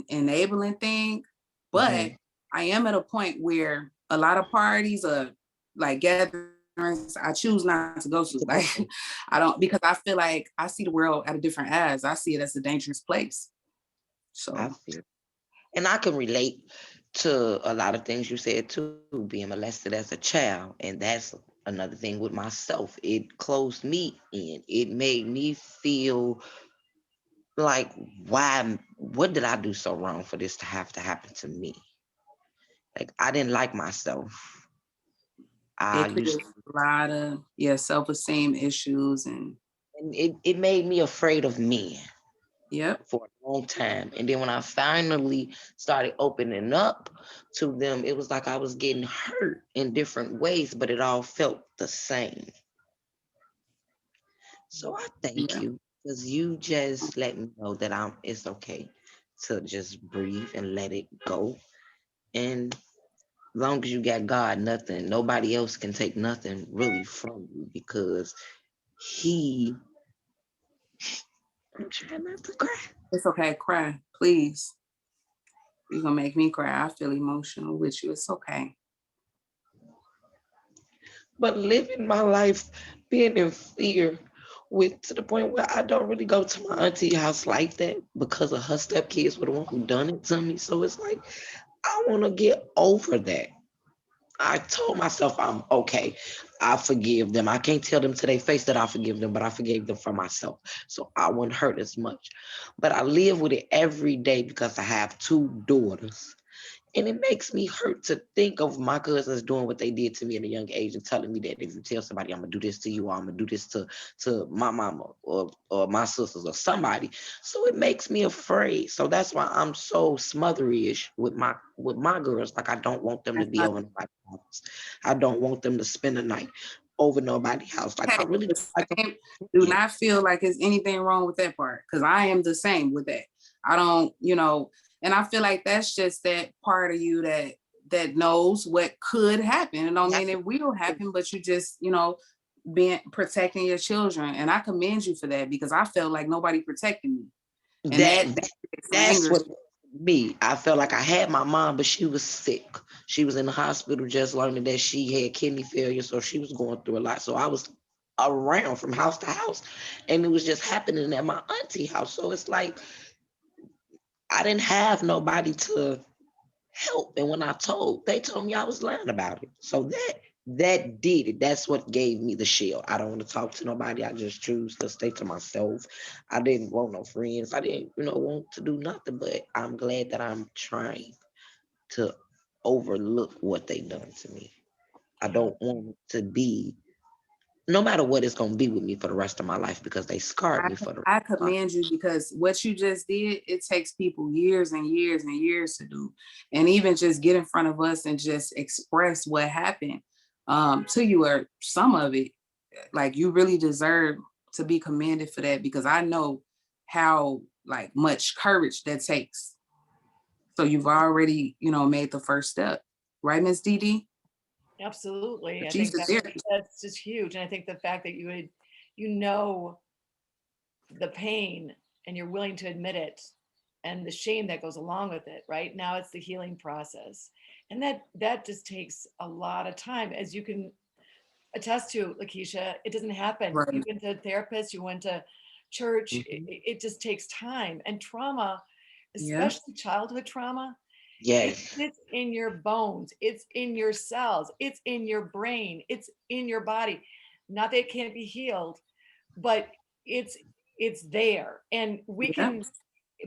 enabling thing, but I am at a point where a lot of parties are like gatherings I choose not to go to. Like I don't, because I feel like I see the world at a different eyes. I see it as a dangerous place. So I feel, and I can relate to a lot of things you said too, being molested as a child. And that's another thing with myself. It closed me in. It made me feel like, what did I do so wrong for this to have to happen to me? Like I didn't like myself. I it used creates a lot of self-esteem issues and it made me afraid of men yep. for a long time. And then when I finally started opening up to them, it was like I was getting hurt in different ways, but it all felt the same. So I thank you because you just let me know that it's okay to just breathe and let it go. And long as you got God, nobody else can take nothing really from you because I'm trying not to cry. It's okay, cry, please. You're gonna make me cry. I feel emotional with you. It's okay. But living my life being in fear with to the point where I don't really go to my auntie house like that because of her stepkids were the one who done it to me. So it's like I want to get over that. I told myself I'm okay. I forgive them. I can't tell them to their face that I forgive them, but I forgave them for myself. So I wouldn't hurt as much. But I live with it every day because I have two daughters. And it makes me hurt to think of my cousins doing what they did to me at a young age and telling me that if you tell somebody I'm gonna do this to you, or I'm gonna do this to my mama or my sisters or somebody. So it makes me afraid. So that's why I'm so smothery-ish with my girls. Like I don't want them to That's be not over nobody's house. I don't want them to spend the night over nobody's house. Like I okay. really The don't like them. same, do not feel like there's anything wrong with that part, because I am the same with that. I don't, and I feel like that's just that part of you that knows what could happen. It don't mean it will happen, but you just, being protecting your children. And I commend you for that, because I felt like nobody protected me. And That, that that some that's anger. what me. I felt like I had my mom, but she was sick. She was in the hospital just learning that she had kidney failure, so she was going through a lot. So I was around from house to house, and it was just happening at my auntie house. So it's like I didn't have nobody to help. And when they told me I was lying about it. So that did it. That's what gave me the shield. I don't want to talk to nobody. I just choose to stay to myself. I didn't want no friends. I didn't, want to do nothing. But I'm glad that I'm trying to overlook what they done to me. I don't want to be, no matter what, it's gonna be with me for the rest of my life because they scarred I, me for the rest I of my life. commend you, because what you just did, it takes people years and years and years to do. And even just get in front of us and just express what happened to you, or some of it, like you really deserve to be commended for that, because I know how like much courage that takes. So you've already, made the first step. Right, Miss Dee Dee? Absolutely. I She's think the that's just huge. And I think the fact that you know the pain and you're willing to admit it and the shame that goes along with it, right? Now it's the healing process. And that just takes a lot of time, as you can attest to, Lakeisha. It doesn't happen. right. You went to a therapist, you went to church. Mhm. It just takes time. And trauma, Yeah. especially childhood trauma, it Yes. sits in your bones, it's in your cells, it's in your brain, it's in your body. Not that it can't be healed, but it's it's there. And we Yeah. can,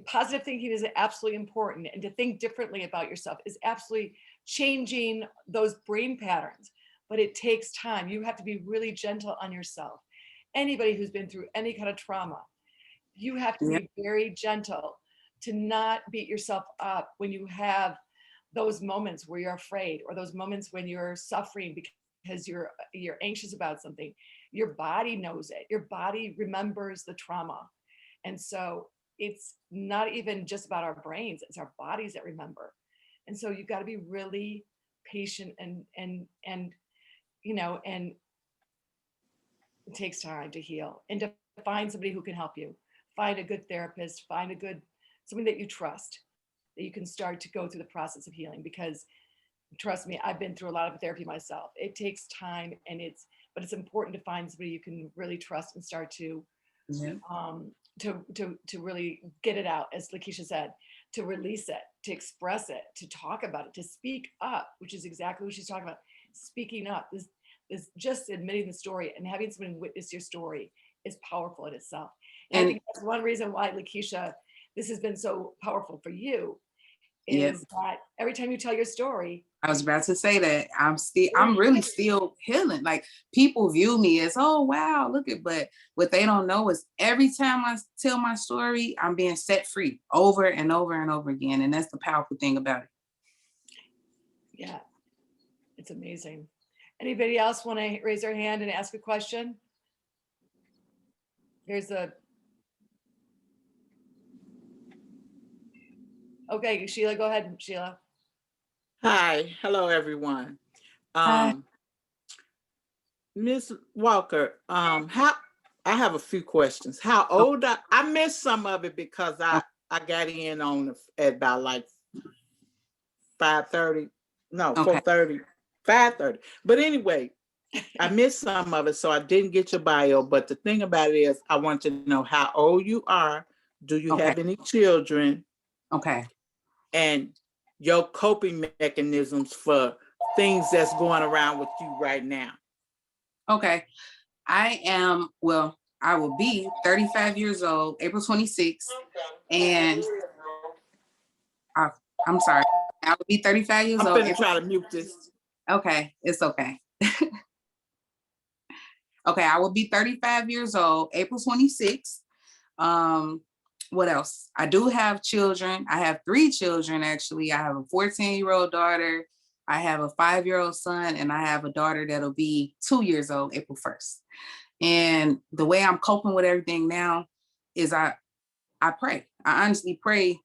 positive thinking is absolutely important, and to think differently about yourself is absolutely changing those brain patterns. But it takes time. You have to be really gentle on yourself. Anybody who's been through any kind of trauma, you have to Yeah. be very gentle to not beat yourself up when you have those moments where you're afraid, or those moments when you're suffering because you're anxious about something. Your body knows it. Your body remembers the trauma. And so it's not even just about our brains, it's our bodies that remember. And so you've got to be really patient, and and it takes time to heal and to find somebody who can help you. Find a good therapist, find a good, somebody that you trust, that you can start to go through the process of healing. Because trust me, I've been through a lot of therapy myself. It takes time, but it's important to find somebody you can really trust and start to Yeah. to really get it out, as Lakeisha said, to release it, to express it, to talk about it, to speak up, which is exactly what she's talking about. Speaking up is just admitting the story, and having someone witness your story is powerful in itself. And I And think that's one reason why, Lakeisha, this has been so powerful for you, yeah, is that every time you tell your story, I was about to say that I'm really still healing. Like people view me as, oh wow, look at, but what they don't know is every time I tell my story, I'm being set free over and over and over again. And that's the powerful thing about it. yeah, it's amazing. Anybody else want to raise their hand and ask a question? Here's a, okay, Sheila, go ahead, Sheila. Hi, hello everyone. Hi. Ms. Walker, how I have a few questions. How old I missed some of it because I got in on at about like 5:30. No, Okay. 4:30, 5:30. But anyway, I missed some of it, so I didn't get your bio. But the thing about it is, I want to know how old you are. Do you Okay. have any children? Okay. And your coping mechanisms for things that's going around with you right now. Okay. I will be 35 years old, April 26th. And I'm sorry, I will be 35 years I'm old. gonna try to mute this. Okay, it's okay. Okay, I will be 35 years old, April 26th. What else? I do have children. I have 3 children, actually. I have a 14-year-old daughter, I have a 5-year-old son, and I have a daughter that'll be 2 years old, April 1st. And the way I'm coping with everything now is I pray. I honestly pray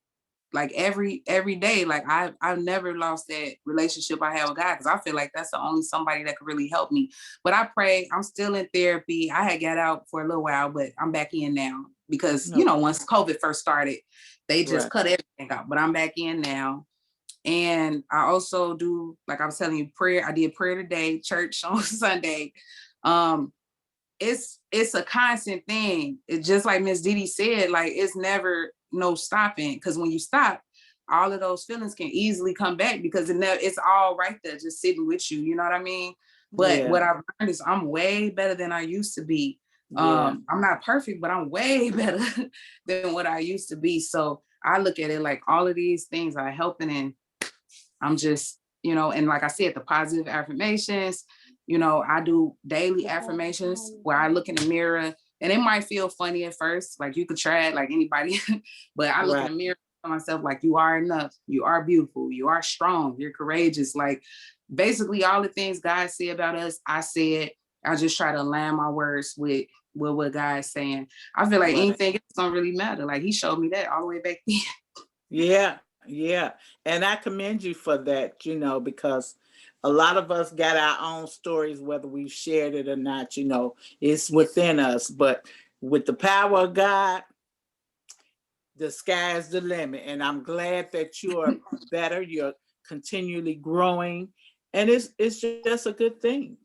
like every day. Like I've never lost that relationship I have with God, because I feel like that's the only somebody that could really help me. But I pray. I'm still in therapy. I had got out for a little while, but I'm back in now because once COVID first started, they just cut everything out. But I'm back in now. And I also do, like I was telling you, prayer. I did prayer today, church on Sunday. It's a constant thing. It's just like Miss Didi said, like it's never no stopping, because when you stop, all of those feelings can easily come back, because it's all right there just sitting with you, you know what I mean? But what I've learned is I'm way better than I used to be. I'm not perfect, but I'm way better than what I used to be. So I look at it like all of these things are helping, and I'm just, and like I said, the positive affirmations, I do daily affirmations where I look in the mirror, and it might feel funny at first, like you could try it like anybody, but I look in the mirror to myself like, you are enough, you are beautiful, you are strong, you're courageous. Like basically all the things God said about us, I said. I just try to align my words with what God's saying. I feel like anything else don't really matter. Like he showed me that all the way back then. Yeah. And I commend you for that, because a lot of us got our own stories, whether we've shared it or not, it's within us. But with the power of God, the sky's the limit. And I'm glad that you're better, you're continually growing. And it's just a good thing.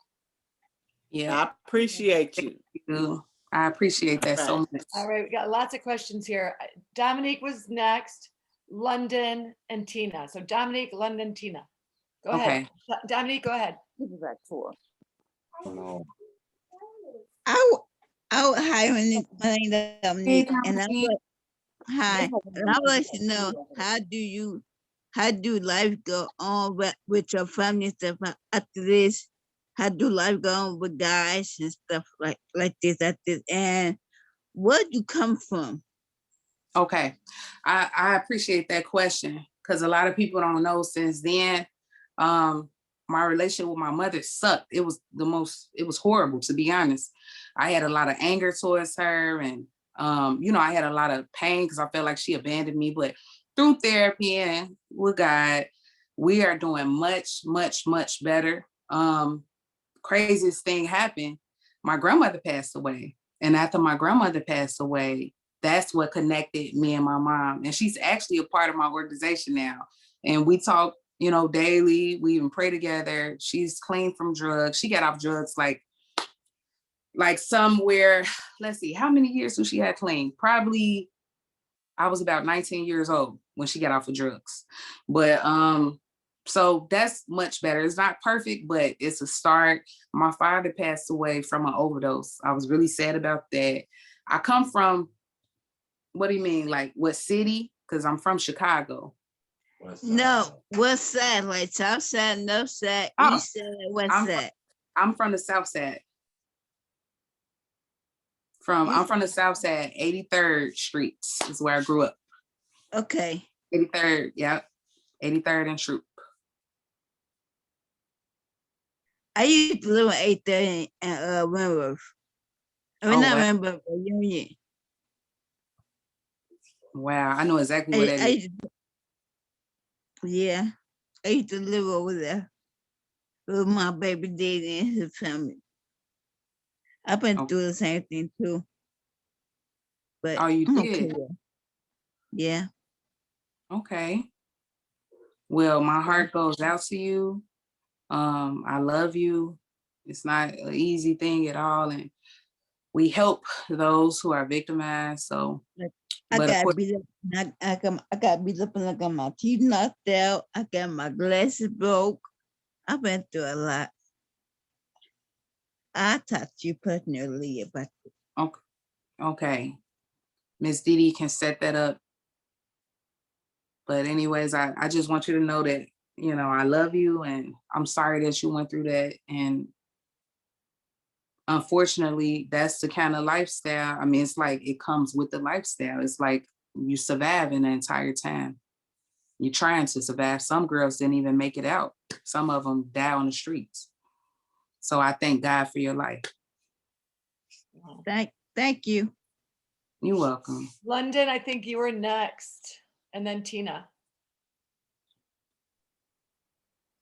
Yeah. I appreciate you. I appreciate that so much. All right, we got lots of questions here. Dominique was next, London, and Tina. So Dominique, London, Tina. Go ahead. Dominique, go ahead. Hi, my name is Dominique, and hi. And I would like to know, how do life go on with your family and stuff after this? How do life go on with guys and stuff like this after this? And where do you come from? Okay, I appreciate that question, because a lot of people don't know. Since then, my relationship with my mother sucked. It was horrible, to be honest. I had a lot of anger towards her, and I had a lot of pain because I felt like she abandoned me. But through therapy and with God, we are doing much, much, much better. Craziest thing happened. My grandmother passed away. And after my grandmother passed away, that's what connected me and my mom. And she's actually a part of my organization now. And we talk, daily. We even pray together. She's clean from drugs. She got off drugs like somewhere, let's see, how many years did she have clean? Probably, I was about 19 years old when she got off of drugs. But so that's much better. It's not perfect, but it's a start. My father passed away from an overdose. I was really sad about that. I come from, what do you mean? Like what city? Because I'm from Chicago. No, west side, like south side, north side, east side, west side. I'm from the south side. I'm from the south side, 83rd Street is where I grew up. Okay. 83rd, yep. 83rd and Shroop. I used to live in 830 and Wentworth. I mean, not Wentworth, but Union. Wow, I know exactly where that is. Yeah, I used to live over there with my baby daddy and his family. I've been Oh, through the same thing too, but oh, you I'm okay. did? Yeah. Okay. Well, my heart goes out to you. I love you. It's not an easy thing at all. And we help those who are victimized. So, I but of got course, beat up. I got beat up and I got my teeth knocked out. I got my glasses broke. I've been through a lot. I talked to you personally about it. okay. Okay. Miss Didi can set that up. But anyways, I just want you to know that, I love you and I'm sorry that you went through that. And unfortunately, that's the kind of lifestyle. I mean, it's like it comes with the lifestyle. It's like you surviving the entire time. You're trying to survive. Some girls didn't even make it out. Some of them die on the streets. So I thank God for your life. Thank you. You're welcome. London, I think you were next, and then Tina.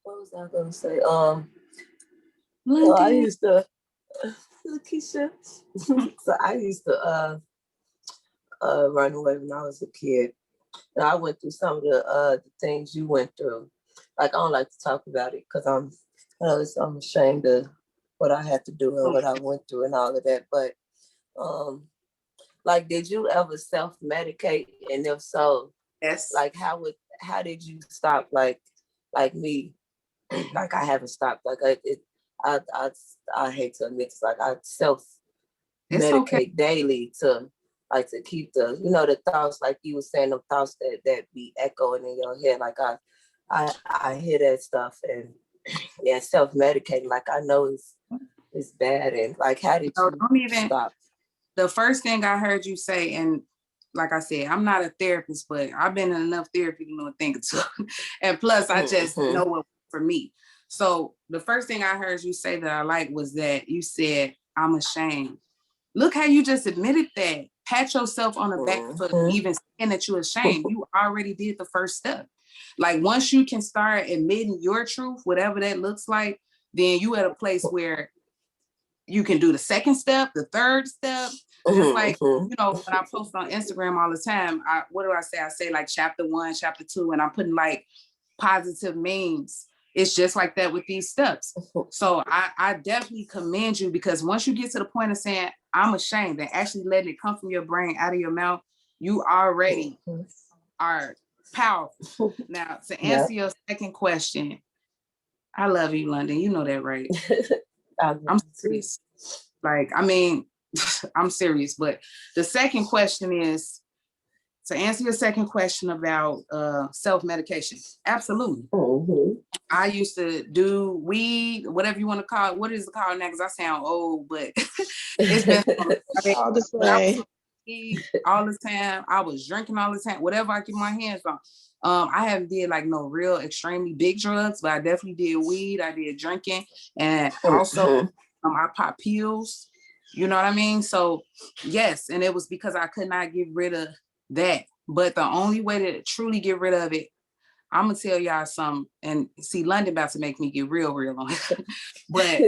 What was I gonna say? I London. used to, Lakeisha. So I used to run away when I was a kid. And I went through some of the things you went through. Like I don't like to talk about it because I'm ashamed of what I had to do and what I went through and all of that. But like, did you ever self-medicate? And if so, Yes. like how did you stop? Like me, like I haven't stopped. Like I hate to admit it's like I It's self-medicate okay. daily to keep the thoughts, like you were saying, the thoughts that be echoing in your head. Like I hear that stuff and self-medicating. Like I know it's bad. And like, how did you Don't even. stop? The first thing I heard you say, and like I said, I'm not a therapist, but I've been in enough therapy to know a thing or two. And plus, I just know what for me. So the first thing I heard you say that I liked was that you said, I'm ashamed. Look how you just admitted that. Pat yourself on the back for even saying that you're ashamed. You already did the first step. Like once you can start admitting your truth, whatever that looks like, then you at a place where you can do the second step, the third step. Just like, when I post on Instagram all the time, what do I say? I say like chapter 1, chapter 2, and I'm putting like positive memes. It's just like that with these steps. So I definitely commend you, because once you get to the point of saying, I'm ashamed, and actually letting it come from your brain out of your mouth, you already are powerful. Now, to answer your second question, I love you, London. You know that, right? I'm serious. Like, I mean, I'm serious. But the second question is, to answer your second question about self-medication, absolutely. I used to do weed, whatever you want to call it. What is it called now? Because I sound old, but it's been All the same. all the time. I was drinking all the time, whatever I get my hands on. I haven't did like no real extremely big drugs, but I definitely did weed. I did drinking, and also I popped pills. You know what I mean? So yes, and it was because I could not get rid of that. But the only way to truly get rid of it, I'm gonna tell y'all something. And see, London about to make me get real on it. But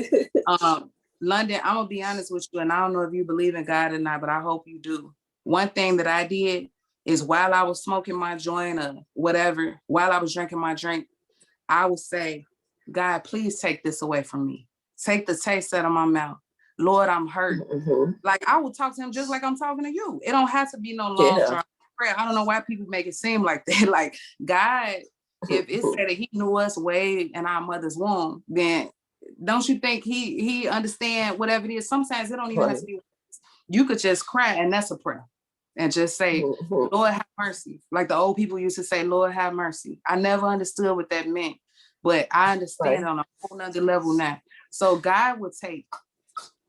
London, I'm gonna be honest with you, and I don't know if you believe in God or not, but I hope you do. One thing that I did is, while I was smoking my joint or whatever, while I was drinking my drink, I would say, God, please take this away from me. Take the taste out of my mouth. Lord, I'm hurt. Like, I would talk to him just like I'm talking to you. It don't have to be no long drawn prayer. I don't know why people make it seem like that. Like, God, if it said that he knew us way in our mother's womb, then don't you think he understand whatever it is? Sometimes it don't even have to be. You could just cry, and that's a prayer. And just say, Lord, have mercy. Like the old people used to say, Lord, have mercy. I never understood what that meant, but I understand on a whole nother level now. So God would take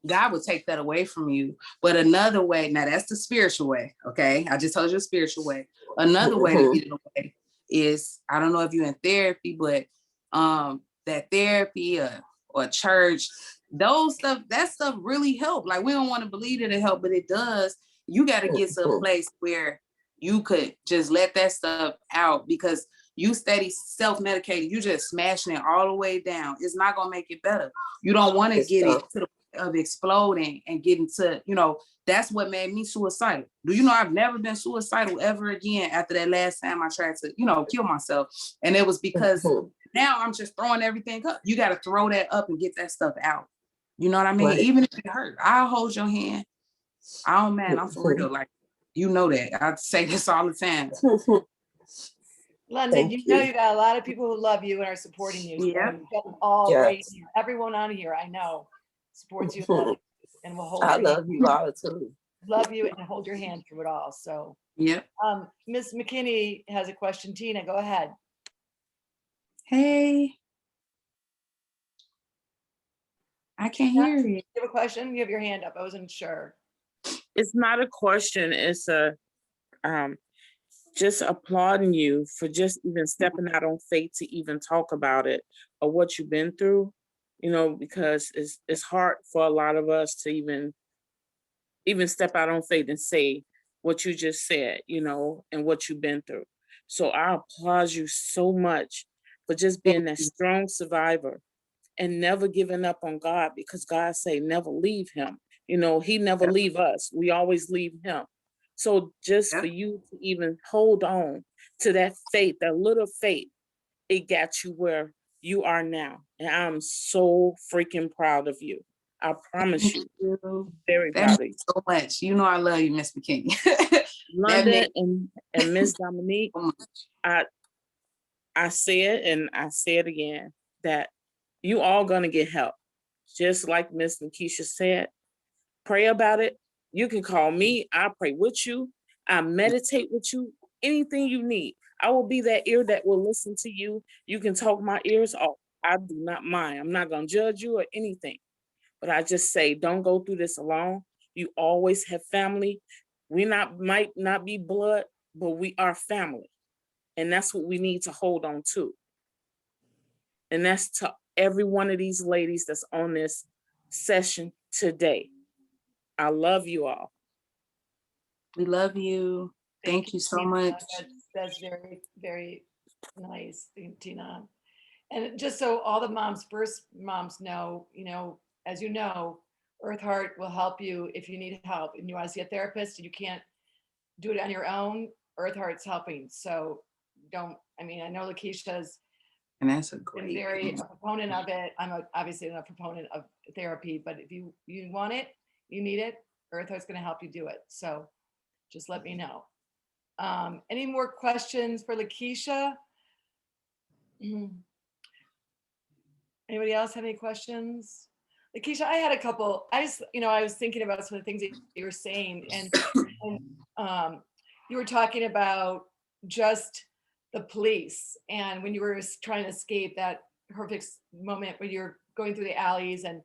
that away from you. But another way, now that's the spiritual way, okay? I just told you a spiritual way. Another way to get it away is, I don't know if you're in therapy, but that therapy or church, that stuff really help. Like, we don't want to believe that it help, but it does. You got to get to a place where you could just let that stuff out, because you steady self-medicating, you just smashing it all the way down. It's not gonna make it better. You don't want to get it to the of exploding and getting to, you know, that's what made me suicidal. Do you know I've never been suicidal ever again after that last time I tried to, you know, kill myself. And it was because now I'm just throwing everything up. You got to throw that up and get that stuff out. You know what I mean? Right. Even if it hurt, I'll hold your hand. I don't mind. I'm for real. Like, you know that. I say this all the time. London, Thank you know you. you got a lot of people who love you and are supporting you. So Yeah. you've got them all Yes. right here. Everyone on here, I know, supports you, loves you, and will hold I your love hand. you all too. Love you and hold your hand through it all. So, Yeah. Miss McKinney has a question. Tina, go ahead. Hey. I can't hear you. You have a question? You have your hand up. I wasn't sure. It's not a question. It's a just applauding you for just even stepping out on faith to even talk about it or what you've been through, you know, because it's hard for a lot of us to even step out on faith and say what you just said, you know, and what you've been through. So I applaud you so much for just being that strong survivor and never giving up on God, because God say never leave him. You know, he never leave us. We always leave him. So just for you to even hold on to that faith, that little faith, it got you where you are now. And I'm so freaking proud of you. I promise you. Very That proud of you. means so much. You know I love you, Miss McKinney. London and Miss Dominique, so much. I said and I say it again that you all gonna get help. Just like Miss Lakeisha said, pray about it. You can call me. I pray with you. I meditate with you. Anything you need. I will be that ear that will listen to you. You can talk my ears off. I do not mind. I'm not gonna judge you or anything. But I just say, don't go through this alone. You always have family. We might not be blood, but we are family. And that's what we need to hold on to. And that's to every one of these ladies that's on this session today. I love you all. We love you. Thank you so Tina. much. That's very, very nice, Tina. And just so all the moms, first moms know, you know, as you know, Earth Heart will help you if you need help and you want to see a therapist and you can't do it on your own. Earth Heart's helping. So I know Lakeisha's And that's a been great very thing. a proponent of it. Obviously not a proponent of therapy, but if you want it, you need it, Earth Heart's going to help you do it. So just let me know. Any more questions for Lakeisha? Anybody else have any questions? Lakeisha, I had a couple. I was thinking about some of the things that you were saying, and you were talking about just the police, and when you were trying to escape that horrific moment when you're going through the alleys and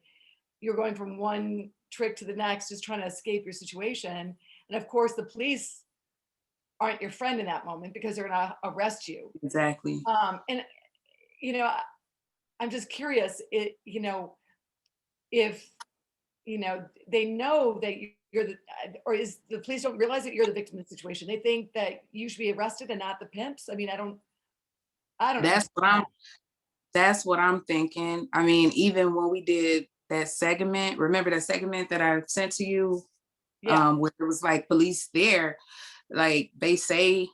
you're going from one trick to the next, just trying to escape your situation. And of course, the police aren't your friend in that moment because they're gonna arrest you. Exactly. And I'm just curious, if they know that you're or is the police don't realize that you're the victim of the situation. They think that you should be arrested and not the pimps. I mean, I don't That's what I'm thinking. I mean, even when we did that segment, remember that segment that I sent to you? Yeah. Where it was like police there, like they say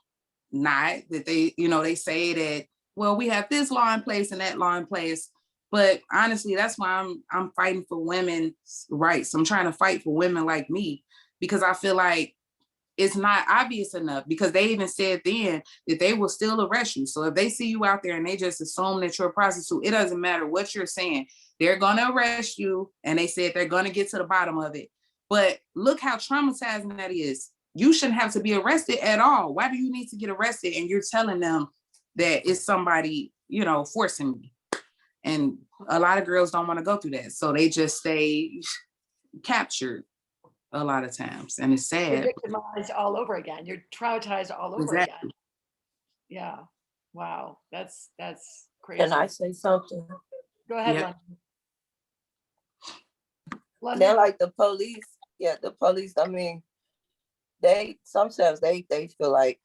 not that they say that, well, we have this law in place and that law in place. But honestly, that's why I'm fighting for women's rights. I'm trying to fight for women like me, because I feel like it's not obvious enough, because they even said then that they will still arrest you. So if they see you out there and they just assume that you're a prostitute, it doesn't matter what you're saying. They're going to arrest you. And they said they're going to get to the bottom of it. But look how traumatizing that is. You shouldn't have to be arrested at all. Why do you need to get arrested? And you're telling them that it's somebody, forcing me. And a lot of girls don't want to go through that. So they just stay captured a lot of times. And it's sad. You're victimized all over again. You're traumatized all over again. Yeah. Wow. That's crazy. Can I say something? Go ahead, Yeah. London. They're like the police. Yeah, the police, I mean, sometimes they feel like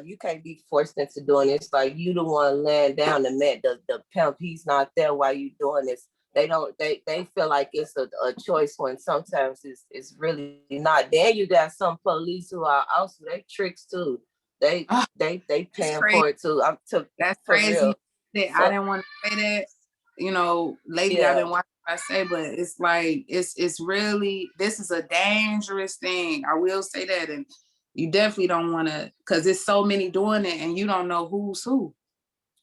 you can't be forced into doing this. Like, you the one laying down the pimp, he's not there while you doing this. they feel like it's a choice when sometimes it's really not. Then you got some police who are also, they tricks too. They Oh, they paying crazy. for it too. I'm to That's for crazy. real. That I So didn't want to say that. You know, lately I've yeah, been watching what I say, but it's like it's really, this is a dangerous thing. I will say that, and you definitely don't want to, because there's so many doing it, and you don't know who's who.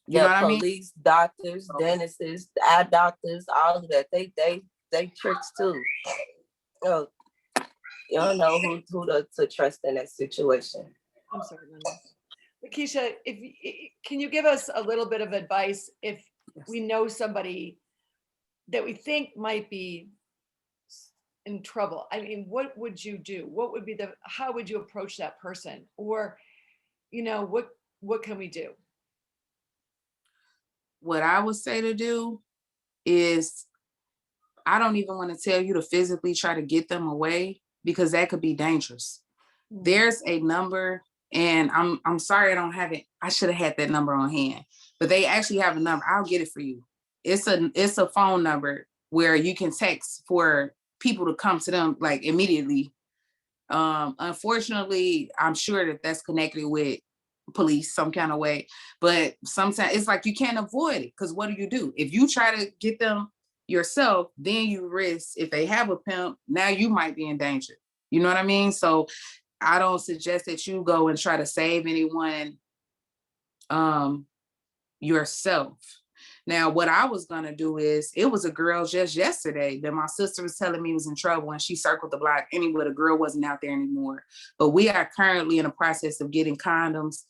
You know yeah, what I mean? police, doctors, dentists, eye doctors, all of that. They tricks too. So you don't know who to trust in that situation. I'm sorry, Linda. Lakeisha, can you give us a little bit of advice if we know somebody that we think might be in trouble? I mean, what would you do? What would be how would you approach that person? Or, what can we do? What I would say to do is, I don't even want to tell you to physically try to get them away, because that could be dangerous. There's a number, and I'm sorry I don't have it. I should have had that number on hand, but they actually have a number. I'll get it for you. It's a phone number where you can text for people to come to them like immediately. Unfortunately, I'm sure that that's connected with police some kind of way, but sometimes it's like you can't avoid it, because what do? If you try to get them yourself, then you risk, if they have a pimp, now you might be in danger. You know what I mean? So I don't suggest that you go and try to save anyone yourself. Now, what I was gonna do is, it was a girl just yesterday that my sister was telling me was in trouble, and she circled the block anyway. The girl wasn't out there anymore. But we are currently in the process of getting condoms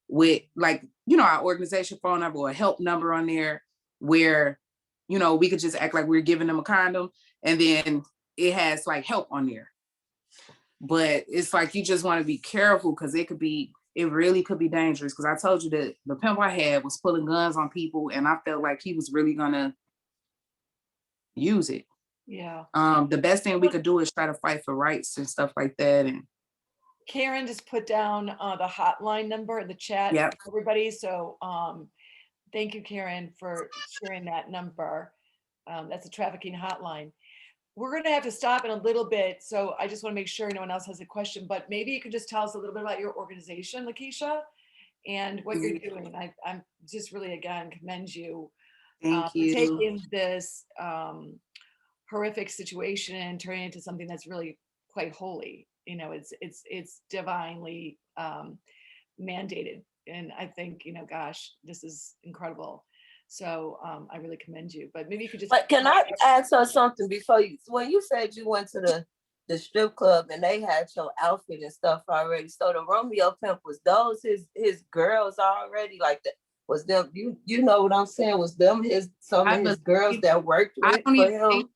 with, like, our organization phone number or a help number on there, where, we could just act like we're giving them a condom, and then it has like help on there. But it's like, you just want to be careful, because it really could be dangerous. Because I told you that the pimp I had was pulling guns on people, and I felt like he was really gonna use it. Yeah. The best thing we could do is try to fight for rights and stuff like that. And Karen just put down the hotline number in the chat, Yep. everybody. So thank you, Karen, for sharing that number. That's a trafficking hotline. We're going to have to stop in a little bit. So I just want to make sure no one else has a question, but maybe you could just tell us a little bit about your organization, Lakeisha, and what you're doing. I'm just really, again, commend you Thank for you. taking this horrific situation and turning it into something that's really quite holy. It's divinely mandated. And I think, gosh, this is incredible. So I really commend you, but maybe you could just. But can I ask her something before you? When you said you went to the strip club and they had your outfit and stuff already, so the Romeo pimp, was those his girls already, like that? Was them, you know what I'm saying? Was them some of his girls that worked with for him?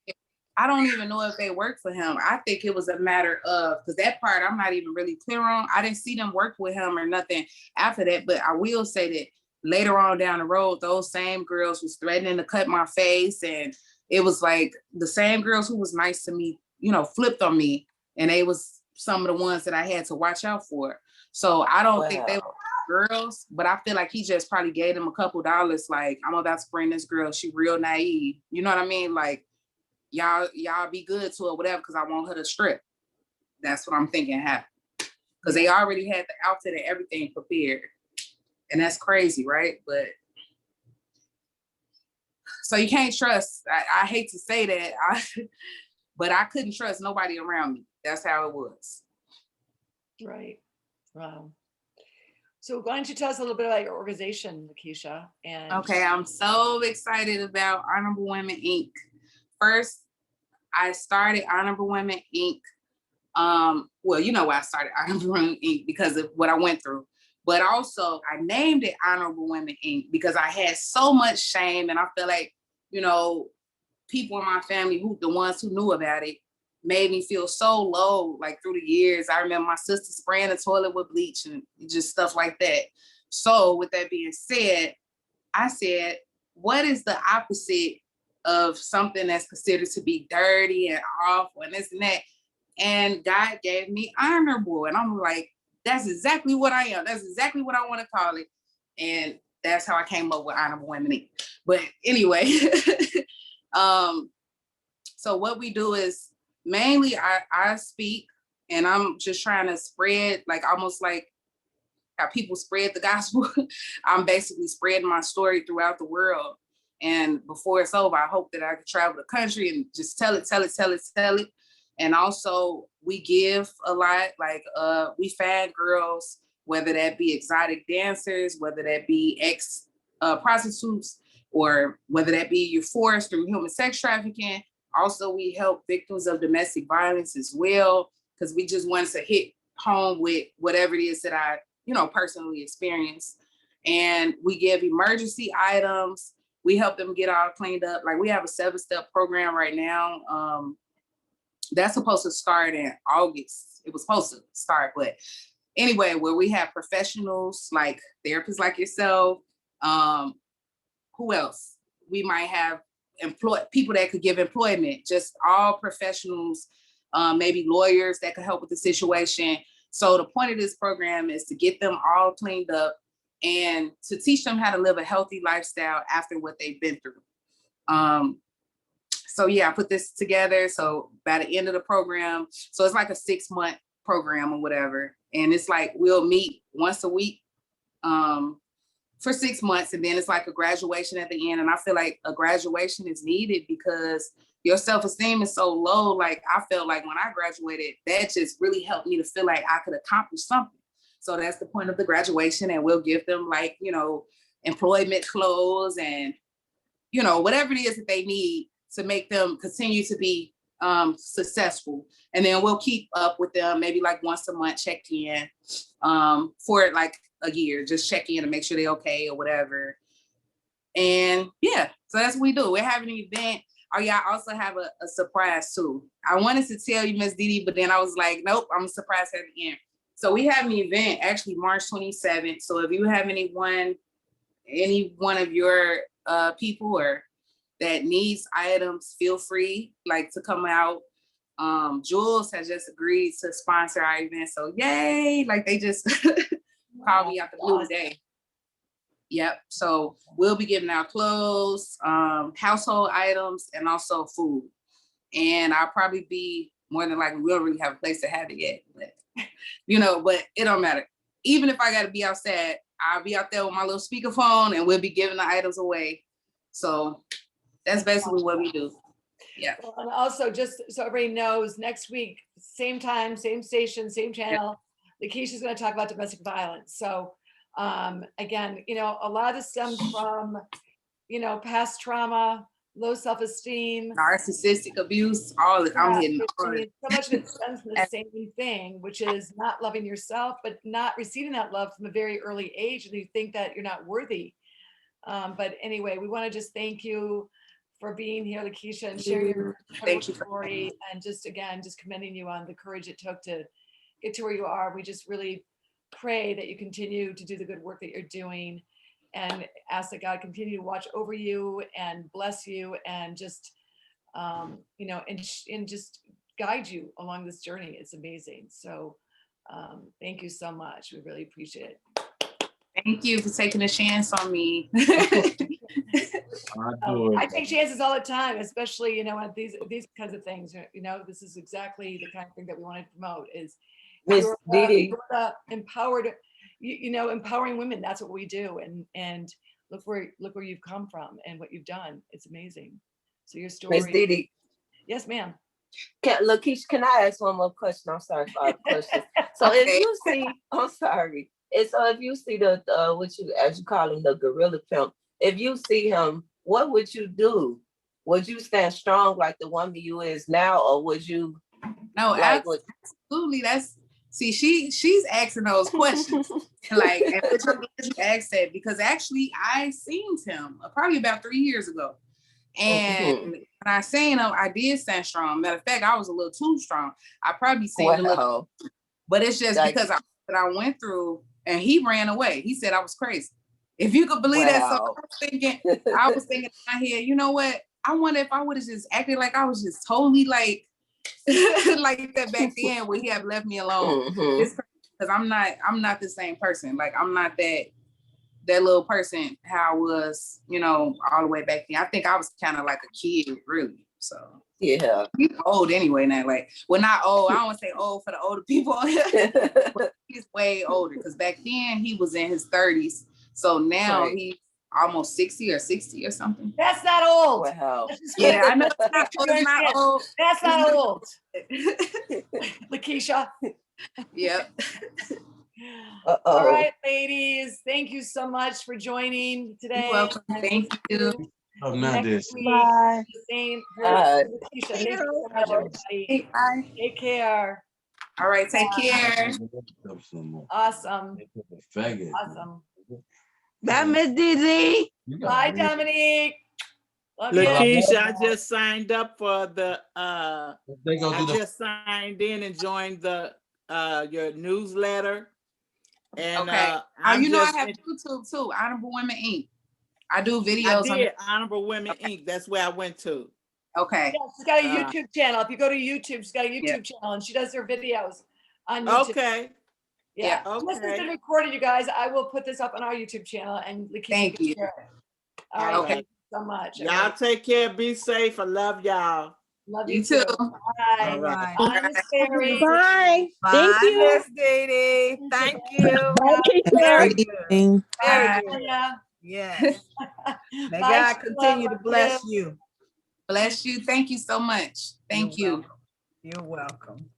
I don't even know if they worked for him. I think it was a matter of, because that part I'm not even really clear on. I didn't see them work with him or nothing after that, but I will say that later on down the road, those same girls was threatening to cut my face. And it was like the same girls who was nice to me, flipped on me. And they was some of the ones that I had to watch out for. So I don't think they were girls, but I feel like he just probably gave them a couple dollars. Like, I'm about to bring this girl. She real naive. You know what I mean? Like, y'all be good to her, whatever, because I want her to strip. That's what I'm thinking happened. Because they already had the outfit and everything prepared. And that's crazy, right? But so you can't trust. I hate to say that, but I couldn't trust nobody around me. That's how it was. Right. Wow. So why don't you tell us a little bit about your organization, Lakeisha? Okay, I'm so excited about Honorable Women, Inc. First, I started Honorable Women, Inc. Well, you know why I started Honorable Women, Inc. because of what I went through. But also, I named it Honorable Women, Inc. because I had so much shame, and I feel like, people in my family, the ones who knew about it, made me feel so low, like through the years. I remember my sister spraying the toilet with bleach and just stuff like that. So with that being said, I said, what is the opposite of something that's considered to be dirty and awful and this and that? And God gave me honorable. And I'm like, that's exactly what I am. That's exactly what I want to call it. And that's how I came up with Honorable Women. But anyway, So what we do is mainly I speak, and I'm just trying to spread, like almost like how people spread the gospel. I'm basically spreading my story throughout the world. And before it's over, I hope that I can travel the country and just tell it. And also we give a lot, like we find girls, whether that be exotic dancers, whether that be ex prostitutes, or whether that be you're forced through human sex trafficking. Also, we help victims of domestic violence as well, because we just wanted to hit home with whatever it is that I, personally experienced. And we give emergency items. We help them get all cleaned up. Like we have a 7-step program right now. That's supposed to start in August. It was supposed to start, but anyway, where we have professionals like therapists like yourself. Who else? We might have people that could give employment, just all professionals, maybe lawyers that could help with the situation. So the point of this program is to get them all cleaned up and to teach them how to live a healthy lifestyle after what they've been through. So yeah, I put this together. So by the end of the program, so it's like a 6-month program or whatever. And it's like, we'll meet once a week for 6 months. And then it's like a graduation at the end. And I feel like a graduation is needed because your self-esteem is so low. Like I felt like when I graduated, that just really helped me to feel like I could accomplish something. So that's the point of the graduation. And we'll give them like, employment clothes and, whatever it is that they need to make them continue to be successful. And then we'll keep up with them, maybe like once a month, check in for like a year, just check in to make sure they're okay or whatever. And yeah, so that's what we do. We're having an event. Oh yeah, I also have a surprise too. I wanted to tell you, Miss Didi, but then I was like, nope, I'm surprised at the end. So we have an event actually March 27th. So if you have any one of your people or that needs items, feel free like to come out. Jules has just agreed to sponsor our event. So yay, like they just called me out the blue today. Yep, so we'll be giving out clothes, household items, and also food. And I'll probably be more than likely, we don't really have a place to have it yet, but but it don't matter. Even if I gotta be outside, I'll be out there with my little speakerphone and we'll be giving the items away. So that's basically what we do. Yeah. Well, and also, just so everybody knows, next week, same time, same station, same channel, Lakeisha's going to talk about domestic violence. So again, a lot of this stems from, past trauma, low self-esteem, narcissistic abuse, all it. I'm hitting all it. So much of it stems from the same thing, which is not loving yourself, but not receiving that love from a very early age. And you think that you're not worthy. But anyway, we want to just thank you for being here, Lakeisha, and sharing your story, and just commending you on the courage it took to get to where you are. We just really pray that you continue to do the good work that you're doing, and ask that God continue to watch over you and bless you, and just and just guide you along this journey. It's amazing. So thank you so much. We really appreciate it. Thank you for taking a chance on me. I take chances all the time, especially on these kinds of things. This is exactly the kind of thing that we want to promote. Is Miss Didi, empowered, empowering women. That's what we do. And look where you've come from and what you've done. It's amazing. So your story. Miss Didi. Yes, ma'am. Lakeisha, can I ask one more question? I'm sorry for all the questions. So if you see, I'm sorry. And so if you see the as you call him, the gorilla pimp, if you see him, what would you do? Would you stand strong like the woman you is now, or would you? No, absolutely. She's asking those questions. Like, and it's glad you asked that, because actually I seen him probably about 3 years ago. And when I seen him, I did stand strong. Matter of fact, I was a little too strong. I probably seen a little, but it's just because I went through. And he ran away. He said I was crazy. If you could believe that. So I was thinking in my head, you know what? I wonder if I would have just acted like I was just totally like that back then, when he had left me alone. Because I'm not the same person. Like I'm not that that little person, how I was, you know, all the way back then. I think I was kind of like a kid, really. So Yeah. he's old anyway now. Like, well, not old. I don't want to say old for the older people. But he's way older because back then he was in his 30s. So now Right. he's almost 60 or something. That's not old. Wow. Yeah, I know. You It's not understand? old. That's not old. Lakeisha. Yep. Uh-oh. All right, ladies. Thank you so much for joining today. You're welcome. And Thank we'll you. see you Oh, not next this. week. Bye. The same. Bye. Lakeisha, thank you so much, everybody. Bye. Take care. All right, take care. Awesome. Faggot. Awesome. Bye, Miss Dizzy. Bye, Dominique. Love you. Lakeisha, I just signed up for the They gonna do I the just signed in and joined the your newsletter. And Okay. I'm You know, I just have YouTube too, Honorable Women Inc. I do I videos on did Honorable Women Inc. That's where I went to. Okay. Yeah, she's got a Uh, YouTube channel. If you go to YouTube, she's got a Yeah. YouTube channel and she does her videos on YouTube. Okay. Yeah. Yeah. This has Okay. been recorded, you guys. I will put this up on our YouTube channel and Lakeisha Thank can you. share it. All right. Okay. Thank you so much. Y'all take care. Be safe. I love y'all. Love You you too. too. Bye. All right. Bye, Miss Terry. Bye. Thank Bye, you. Miss Dee Dee. Thank you. Bye, Very Keisha. good. Thank Very Bye. good. Yeah. Yes. May Bye, God Sheila. continue to Love bless you. you. Bless you. Thank you so much. Thank You're you. welcome. You're welcome.